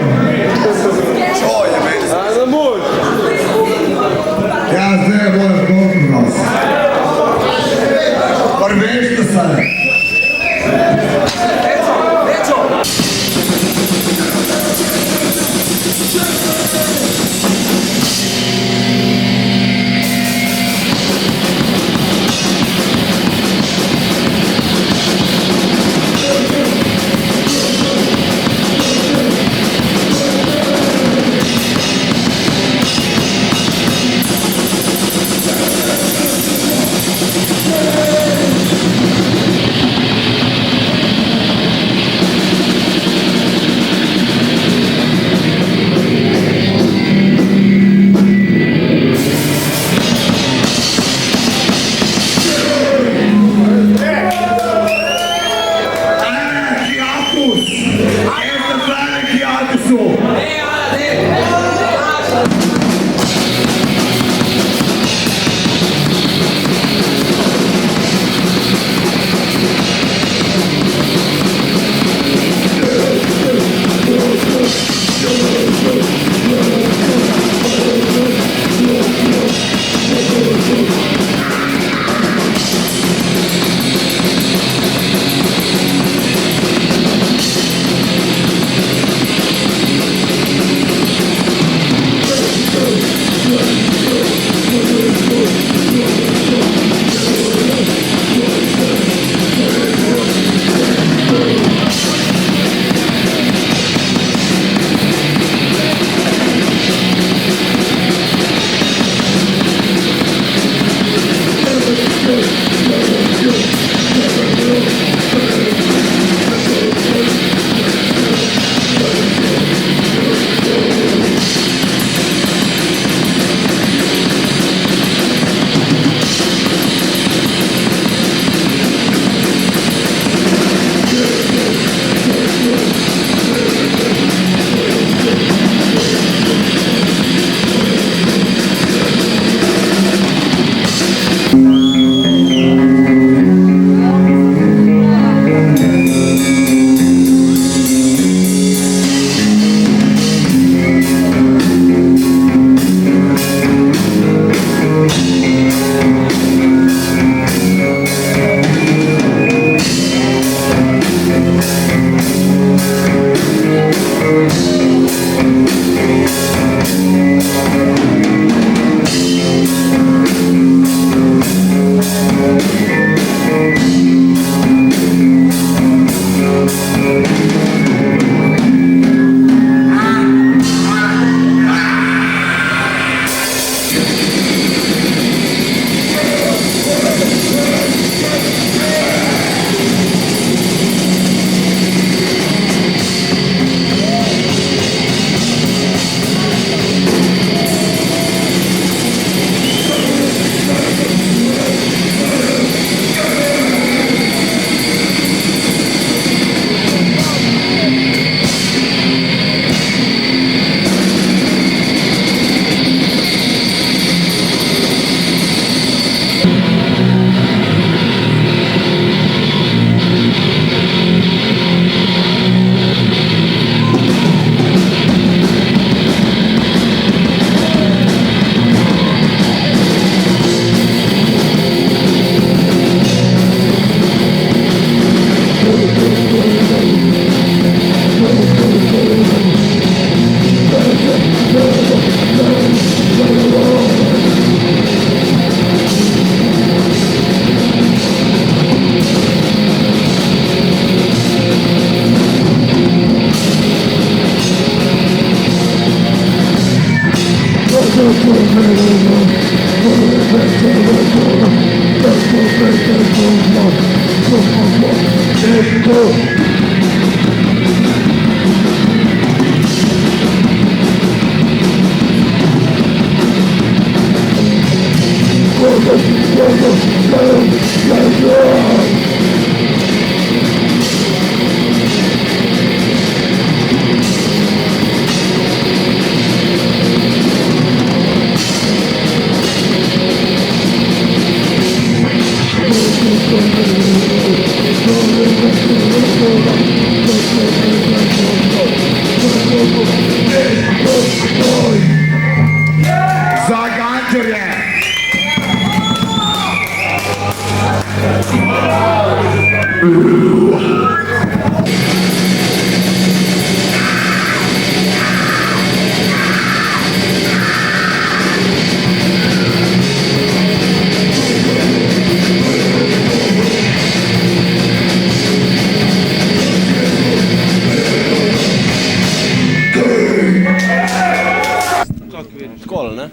Ja zdaj bojem Corcoras. Prvešte se.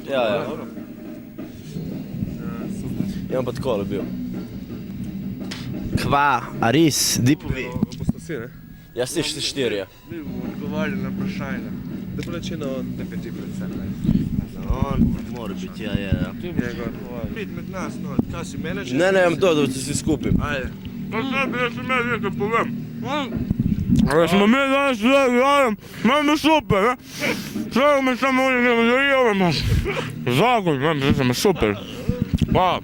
Ja, ja. Imam pa takole bil. Kva, Aris, Dipovi. Apostosi, ne? Jaz si 4. Mi bomo odgovarjali na vprašanje. Da bo rečeno da 5 predvsem, ne? On mora biti, ja. Prid med nas, no, kaj si menedžer? Ne, imam to, da si skupaj. Ajde. Pa sebi, jaz sem nekaj povem. Da smo mi danes zdaj, imamo super, ne? Sve me samo oni ne vzajevamo. Zakon, imam, sem super. Hvala.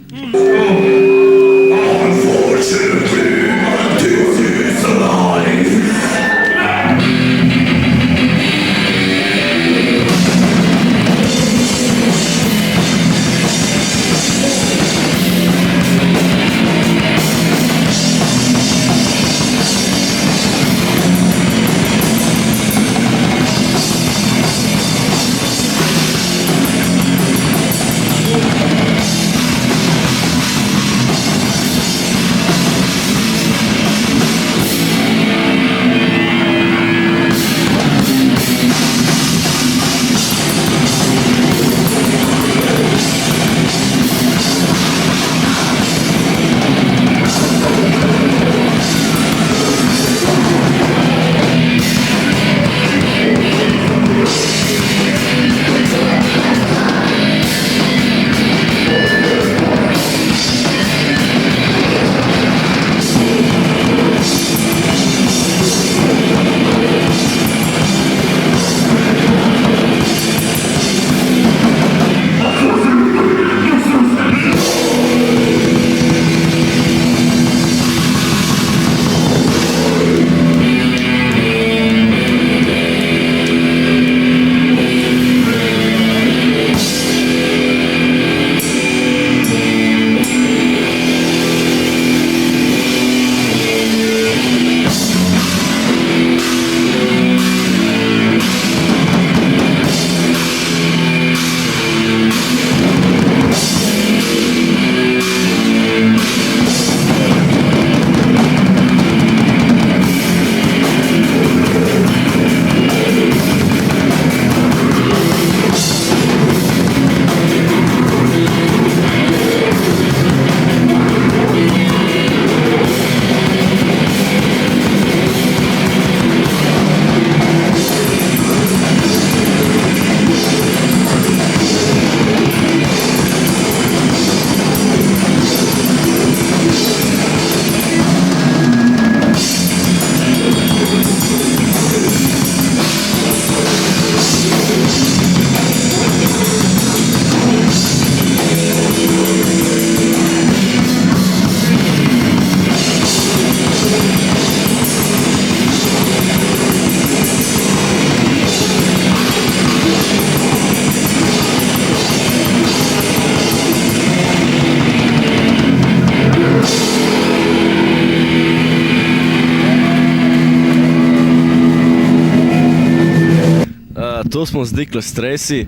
Tu smo z Dickless Tracy.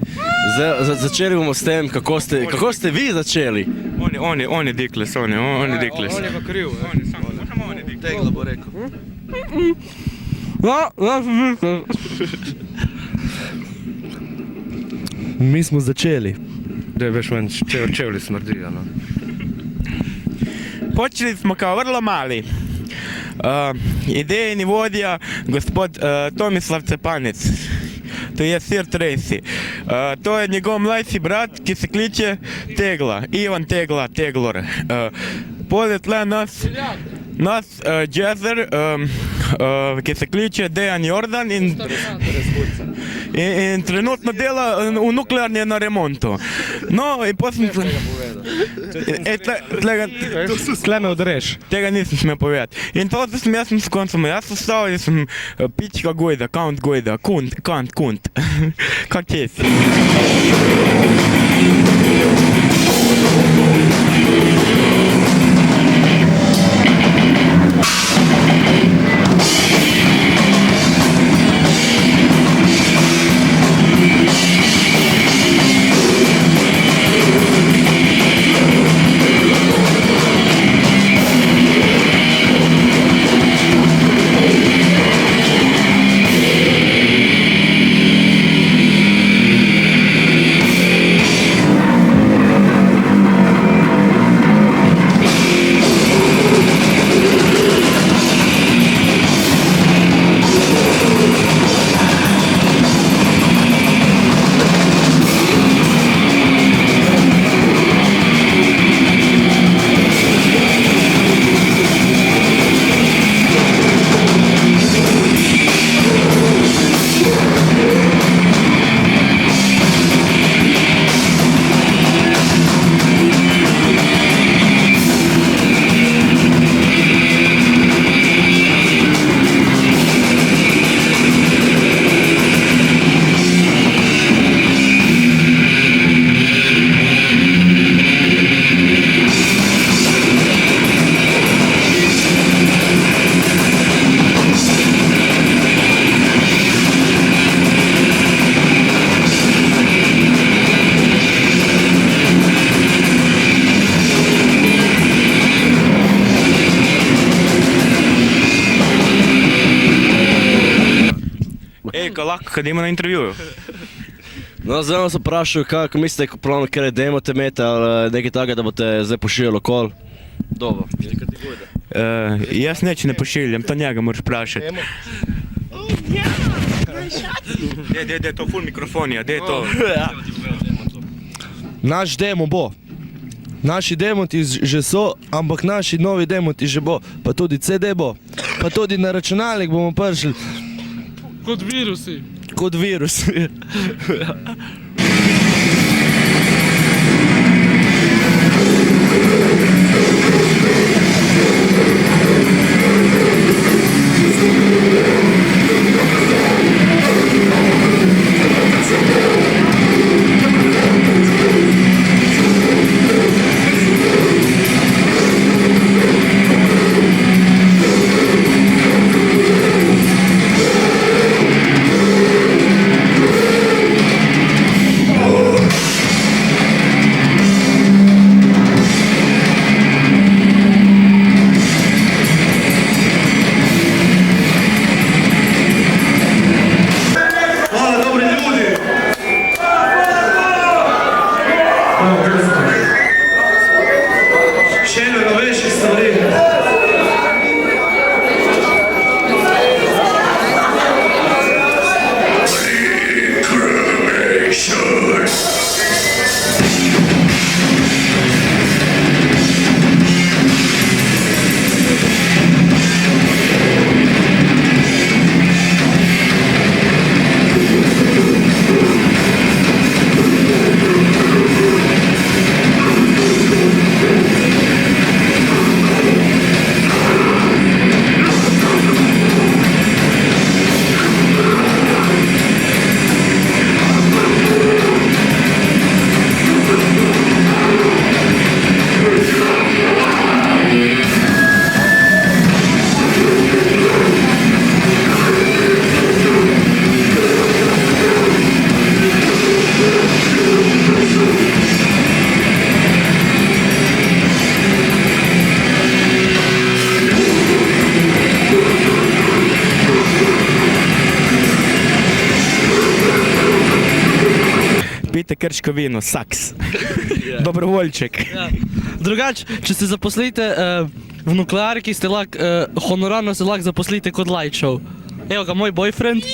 Začeli bomo s tem, kako ste vi začeli? On je Dickless, on je Dickless. On je pa kriv, samo on je Dickless. Dayglo bo rekel. Mi smo začeli. Da veš, ven čevlji smrdijo, no. Počeli smo kao vrlo mali. Idejni vodja, gospod Tomislav Cepanec. To je Sir Tracy. To je njegov mlajši brat, ki se kliče Tegla. Ivan Tegla, Teglor. Poleg tle nas jazzer, ki se kliče Dejan Jordan in trenutno dela v nuklearni na remontu. No, in potem... Tle me odreš. Tega nisem smel povedati. In to sem jaz s koncem, jaz ostal, jaz sem pička gojda, count gojda, kunt. Kak je si? Ko lahko kadimo na intervjuju. No, zdaj vas vprašal, kako mislite, ko pravno kjer demo te mete ali nekaj takega, da boste zdaj pošiljali okol? Dobro. Jaz neč ne pošiljam, to njega moraš vprašati. Dej, to ful mikrofonija, dej to. Naš demo bo. Naši demoti že so, ampak naši novi demoti že bo. Pa tudi CD bo. Pa tudi na računalnik bomo prišli. Kot virusi. Kot virusi. Krško vino, saks. Dobrovoljček. Drugače, če se zaposlite v nuklearki, honorarno se lahko zaposlite kot light show. Evo ga, moj boyfriend.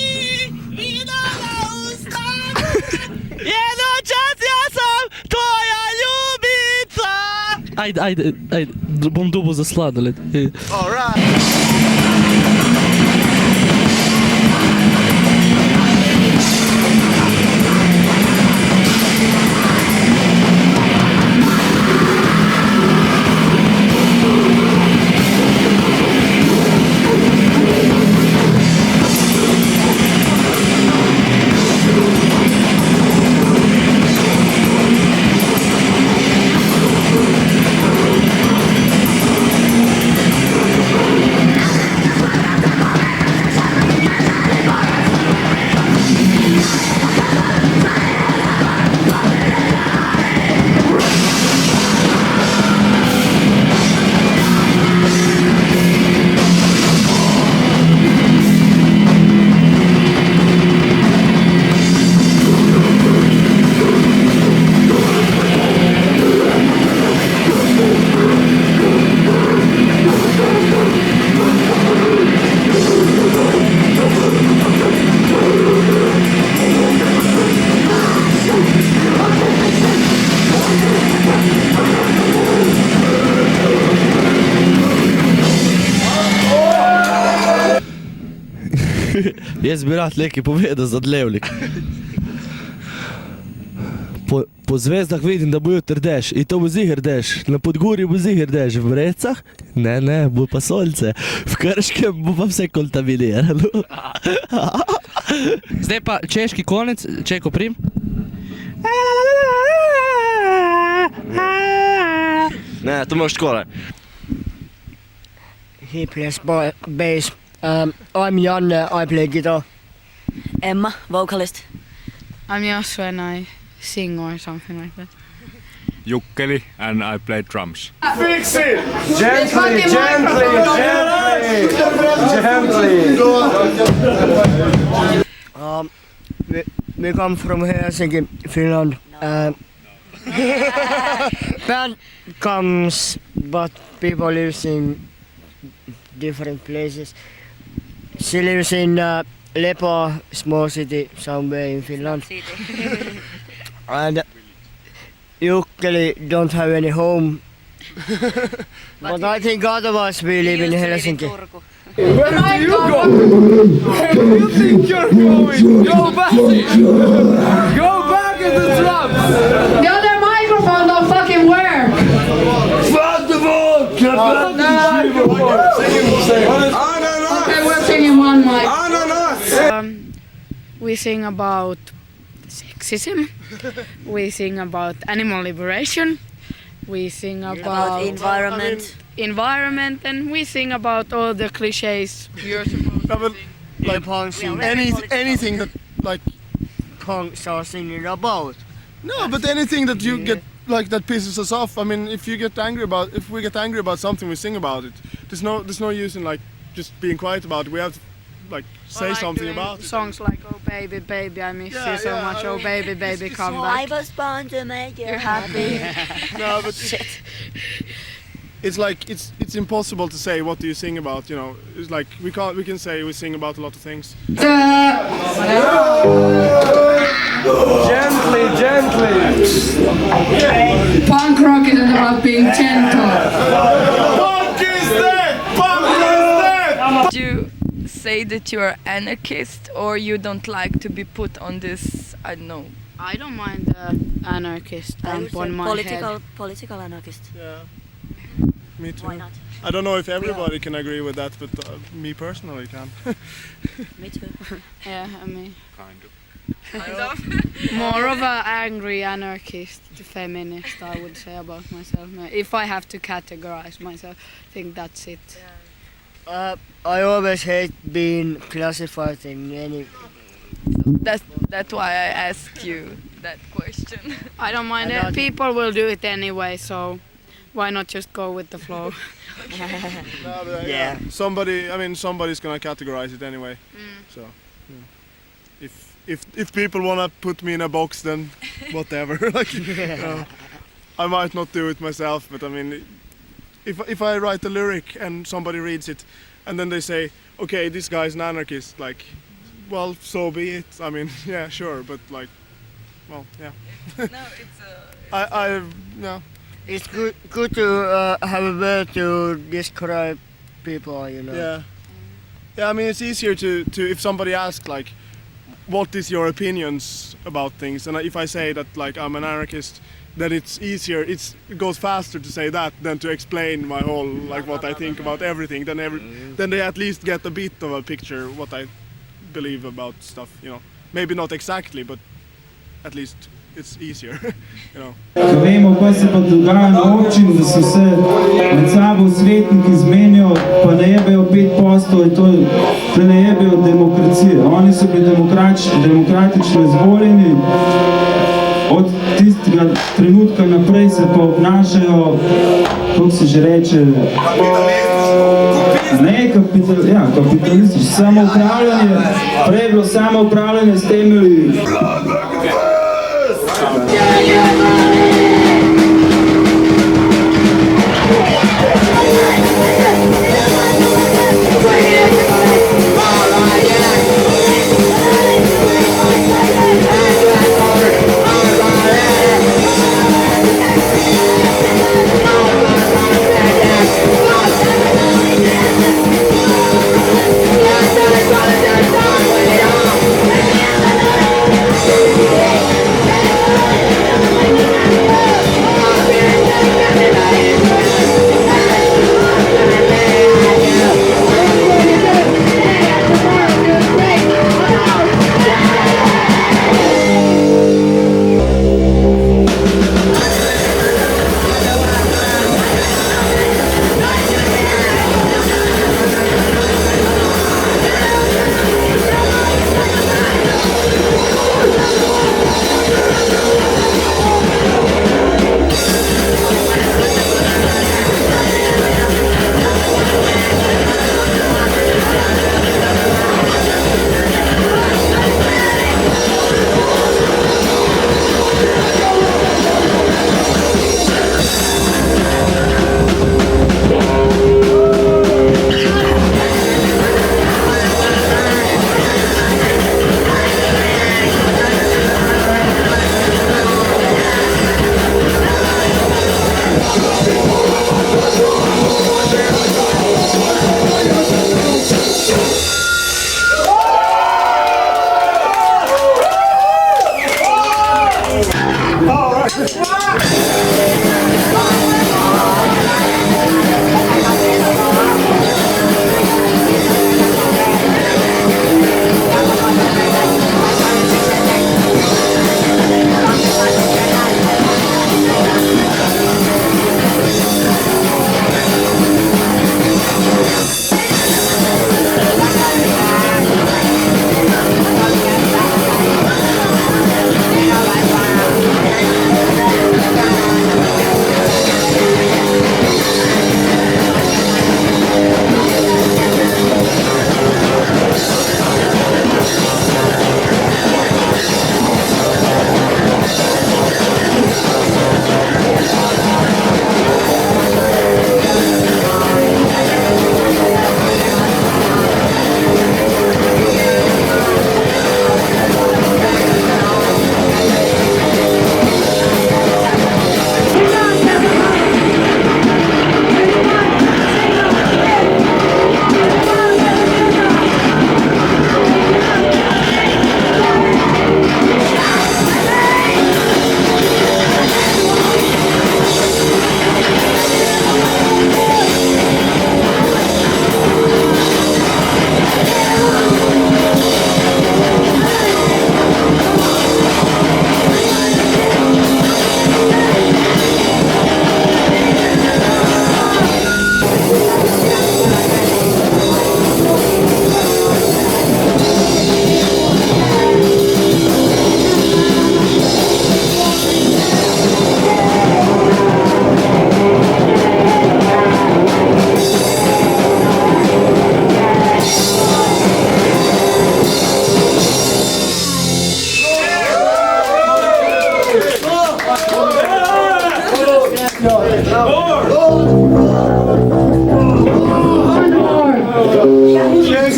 Jedno čas jaz sem tvoja ljubica. Ajde, bom dubo za sladoled. Jaz bi rad nekaj povedal za Dlevnik. Po zvezdah vidim, da bo jutri dež in to bo ziher dež. Na Podgorju bo ziher dež, v Brecah? Ne, bo pa solce. V Krškem bo pa vse kontaminirano. Zdaj pa češki konec, Čeko prim. Ne, to imaš takole. He plays bass. I'm Jan, I play guitar. Emma, vocalist. I'm Joshua and I sing or something like that. Jukkeli and I play drums. Fix it! Gently, gently, gently, gently. We come from Helsinki, Finland. Band comes, but people live in different places. She lives in Lepo, small city somewhere in Finland. And usually don't have any home. But I think other of us we live in Helsinki. Where do you go? Where do you think you're going? Go back! Go back at the drums! The other microphone don't fucking work! Fuck the vote! Okay, we're singing one mic. We sing about sexism. We sing about animal liberation. We sing about environment, and we sing about all the cliches. You're supposed anything that like punks are singing about. No, but anything that you get like that pisses us off. I mean, if we get angry about something, we sing about it. There's no use in like just being quiet about it. We have to like say something about it. Songs like "Oh baby, baby, I miss you so much. Oh baby, baby, come back." I was born to make you happy. No, but it's like it's impossible to say what do you sing about. You know, it's like we can say we sing about a lot of things. Gently. Punk rock isn't about being gentle. Punk is dead! Punk is dead! Do you say that you are anarchist or you don't like to be put on this, I don't know? I don't mind anarchist. I would say my political anarchist. Yeah. Me too. Why not? I don't know if everybody can agree with that, but me personally can. Me too. Yeah, I mean. Kind of. More of an angry anarchist, feminist, I would say about myself. If I have to categorize myself, I think that's it. I always hate being classified in any. That's why I asked you that question. I don't mind it. People will do it anyway, so why not just go with the flow? No, but, somebody's gonna categorize it anyway. So, if people wanna put me in a box, then whatever. Like, I might not do it myself, but I mean, if I write a lyric and somebody reads it, and then they say, okay, this guy's an anarchist, like, well, so be it. I mean, yeah, sure, but like, well, yeah. No, it's no. It's good to have a word to describe people, you know. Yeah. Yeah, I mean, it's easier to if somebody asks, like, what is your opinions about things? And if I say that, like, I'm an anarchist, then it's easier, it goes faster to say that than to explain my whole, like, what I think about everything. Then they at least get a bit of a picture what I believe about stuff, you know. Maybe not exactly, but at least it's easier, you know. Ko vemo, kaj se pa dogaja na občini, da so se med sabo svetniki zmenijo, pa ne jebejo 5%, in to ne jebejo demokracije. Oni so bili demokratično izvoljeni, od tistega trenutka naprej se pa obnašajo, kako se že reče, kapitalistično, samoupravljanje, prej je bilo samoupravljanje s temelji.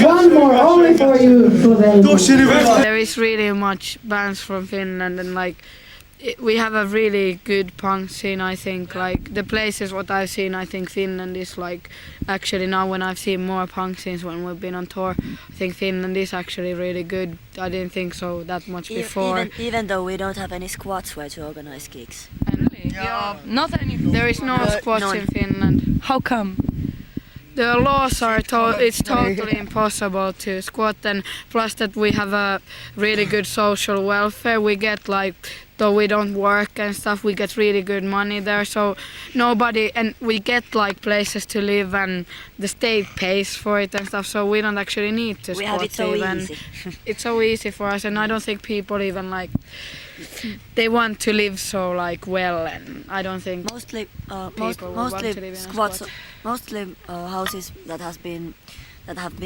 One more, only for you, Slovenia. There is really much bands from Finland, and like we have a really good punk scene. I think like the places what I've seen, I think Finland is like actually now when I've seen more punk scenes when we've been on tour, I think Finland is actually really good. I didn't think so that much before. Even though we don't have any squads where to organize gigs. Yeah, not any. There is no squads in Finland. How come? The laws are it's totally impossible to squat, and plus that we have a really good social welfare. We get like, though we don't work and stuff, we get really good money there. So nobody, and we get like places to live, and the state pays for it and stuff. So we don't actually need to squat. We have it so even. easy. It's so easy for us, and I don't think people even like they want to live so like well, and I don't think mostly people would want to live in a squats. squat. Mostly houses that have been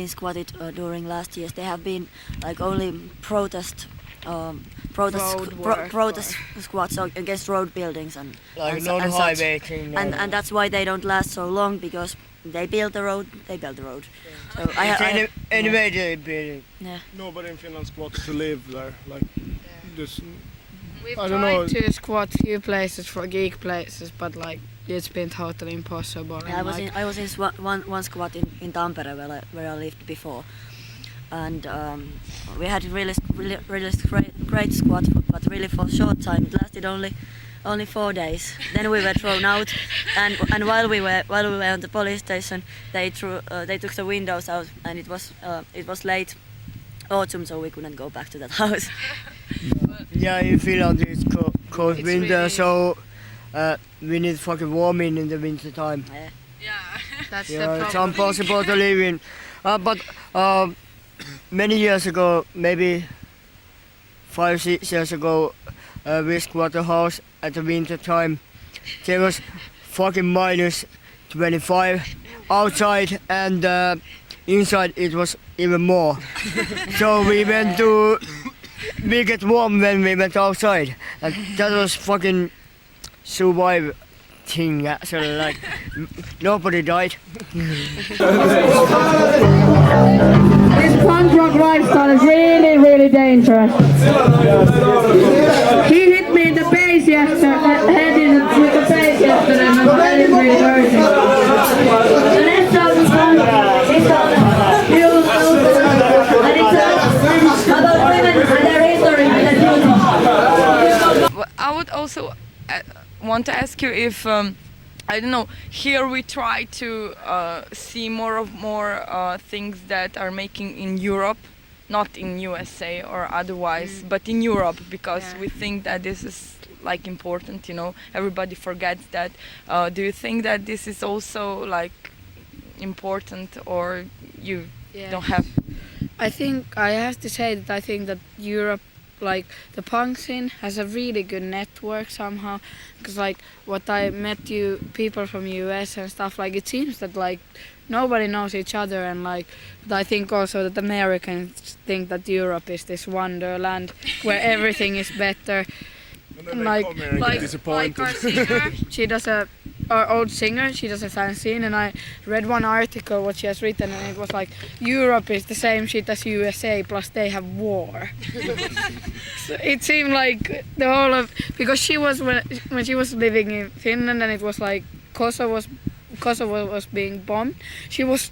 squatted during last years, they have been like only protest squats against road buildings and Like and non-highway such. thing. And that's why they don't last so long, because they build the road. So anyway, they build it. Yeah. Nobody in Finland squats to live there. Like this. We've I don't know. tried to squat few places for geek places, but like it's been totally impossible. Yeah, and, I was in one squat in Tampere where I lived before, and we had really great squat, but really for a short time. It lasted only 4 days. Then we were thrown out, and while we were on the police station, they took the windows out, and it was late autumn, so we couldn't go back to that house. Yeah, in Finland it's cold It's winter, really- so we need fucking warming in the winter time. That's the Yeah, it's problem. impossible to live in. But many years ago, maybe 5-6 years ago, we squat a house at the winter time. There was fucking minus 25 outside, and inside it was even more. So we get warm when we went outside, and that was fucking survive thing actually. Like nobody died. This punk rock lifestyle is really, really dangerous. He hit me in the face yesterday, head in with the face yesterday, and my head is really hurting. The next album is on Hills, and it's about women and their history and their beauty. I would also want to ask you if I don't know. Here we try to see more things that are making in Europe, not in USA or otherwise, but in Europe, because we think that this is like important. You know, everybody forgets that. Do you think that this is also like important, or you don't have? I think I have to say that I think that Europe, like the punk scene, has a really good network somehow, because like what I met people from US and stuff, like it seems that like nobody knows each other, and like but I think also that Americans think that Europe is this wonderland where everything is better. And like our singer, she does our old singer, she does a fanzine, and I read one article what she has written, and it was like Europe is the same shit as USA, plus they have war. So it seemed like the whole of, because she was when she was living in Finland, and it was like Kosovo was being bombed, she was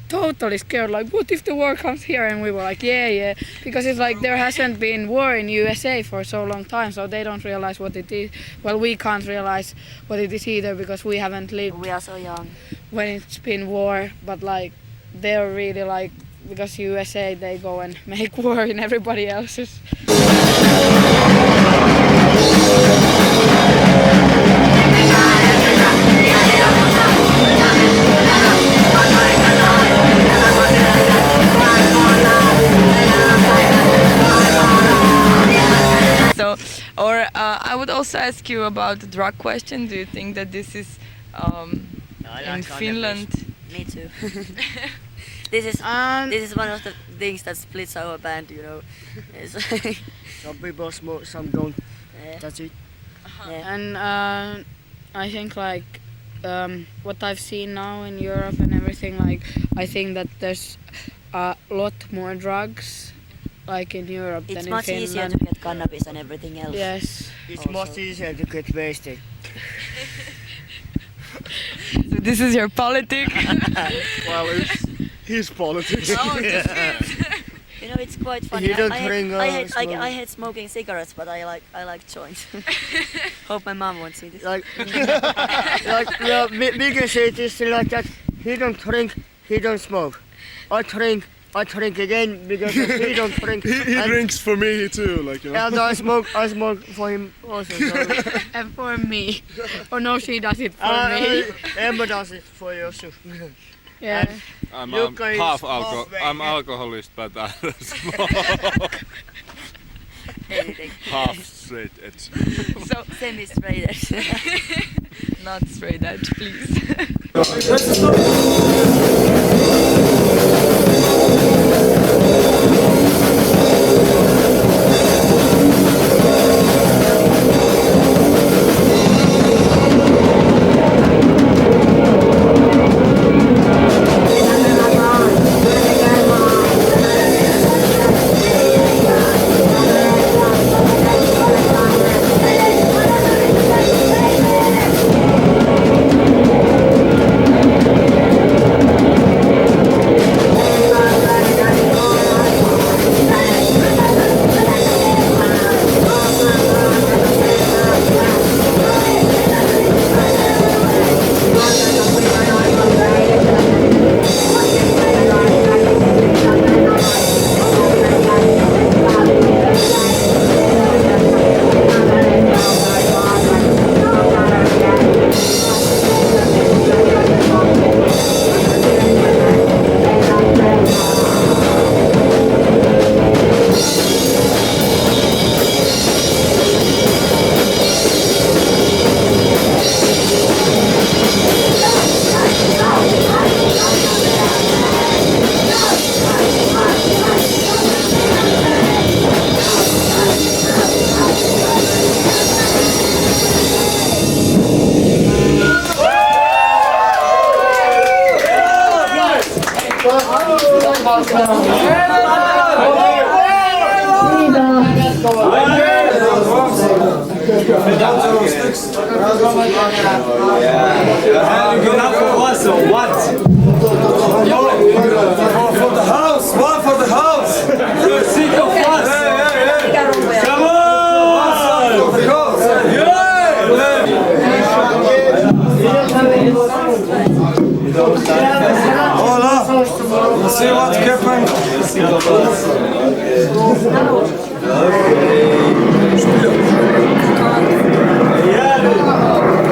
totally scared, like what if the war comes here, and we were like yeah, because it's like there hasn't been war in USA for so long time, so they don't realize what it is. Well, we can't realize what it is either, because we haven't lived, we are so young, when it's been war, but like they're really like, because USA they go and make war in everybody else's. So, or I would also ask you about the drug question. Do you think that this is in Finland? Me too. This is one of the things that splits our band, you know. Some people smoke, some don't. That's it. And I think like what I've seen now in Europe and everything, like I think that there's a lot more drugs like in Europe than in Finland. It's much easier to get cannabis and everything else. Yes. It's much easier to get wasted. So this is your politic. Well, it's his politics. No, this is. You know, it's quite funny. You don't drink or smoke? I hate smoking cigarettes, but I like joints. Hope my mom won't see this. Like we can say this like that. He don't drink, he don't smoke. I drink again because he don't drink. He drinks for me too, like, you know. And I smoke for him also. So. And for me. Oh no, she does it for me. Emma does it for you too. Yeah. I'm Jukka half is alcohol. I'm alcoholist, but I smoke. Anything. Half straight edge. So semi-straight edge. Not straight edge, please.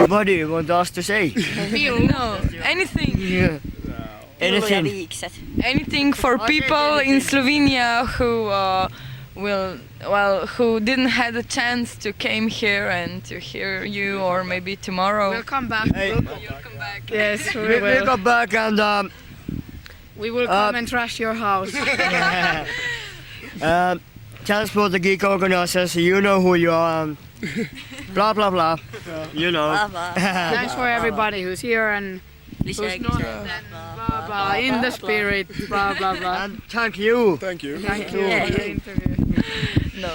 What do you want us to say? No, anything. Yeah. Anything. Anything for people in Slovenia who didn't have a chance to came here and to hear you, or maybe tomorrow. We'll come back. Hey. You'll come back. Yes, we will. We'll come back and we will come and trash your house. Transport the Geek organizers, you know who you are. Blah blah blah. You know. Blah, blah. Thanks for everybody who's here and who's not blah blah in the spirit. Blah blah blah. And thank you. Thank you. Thank you for the interview. No.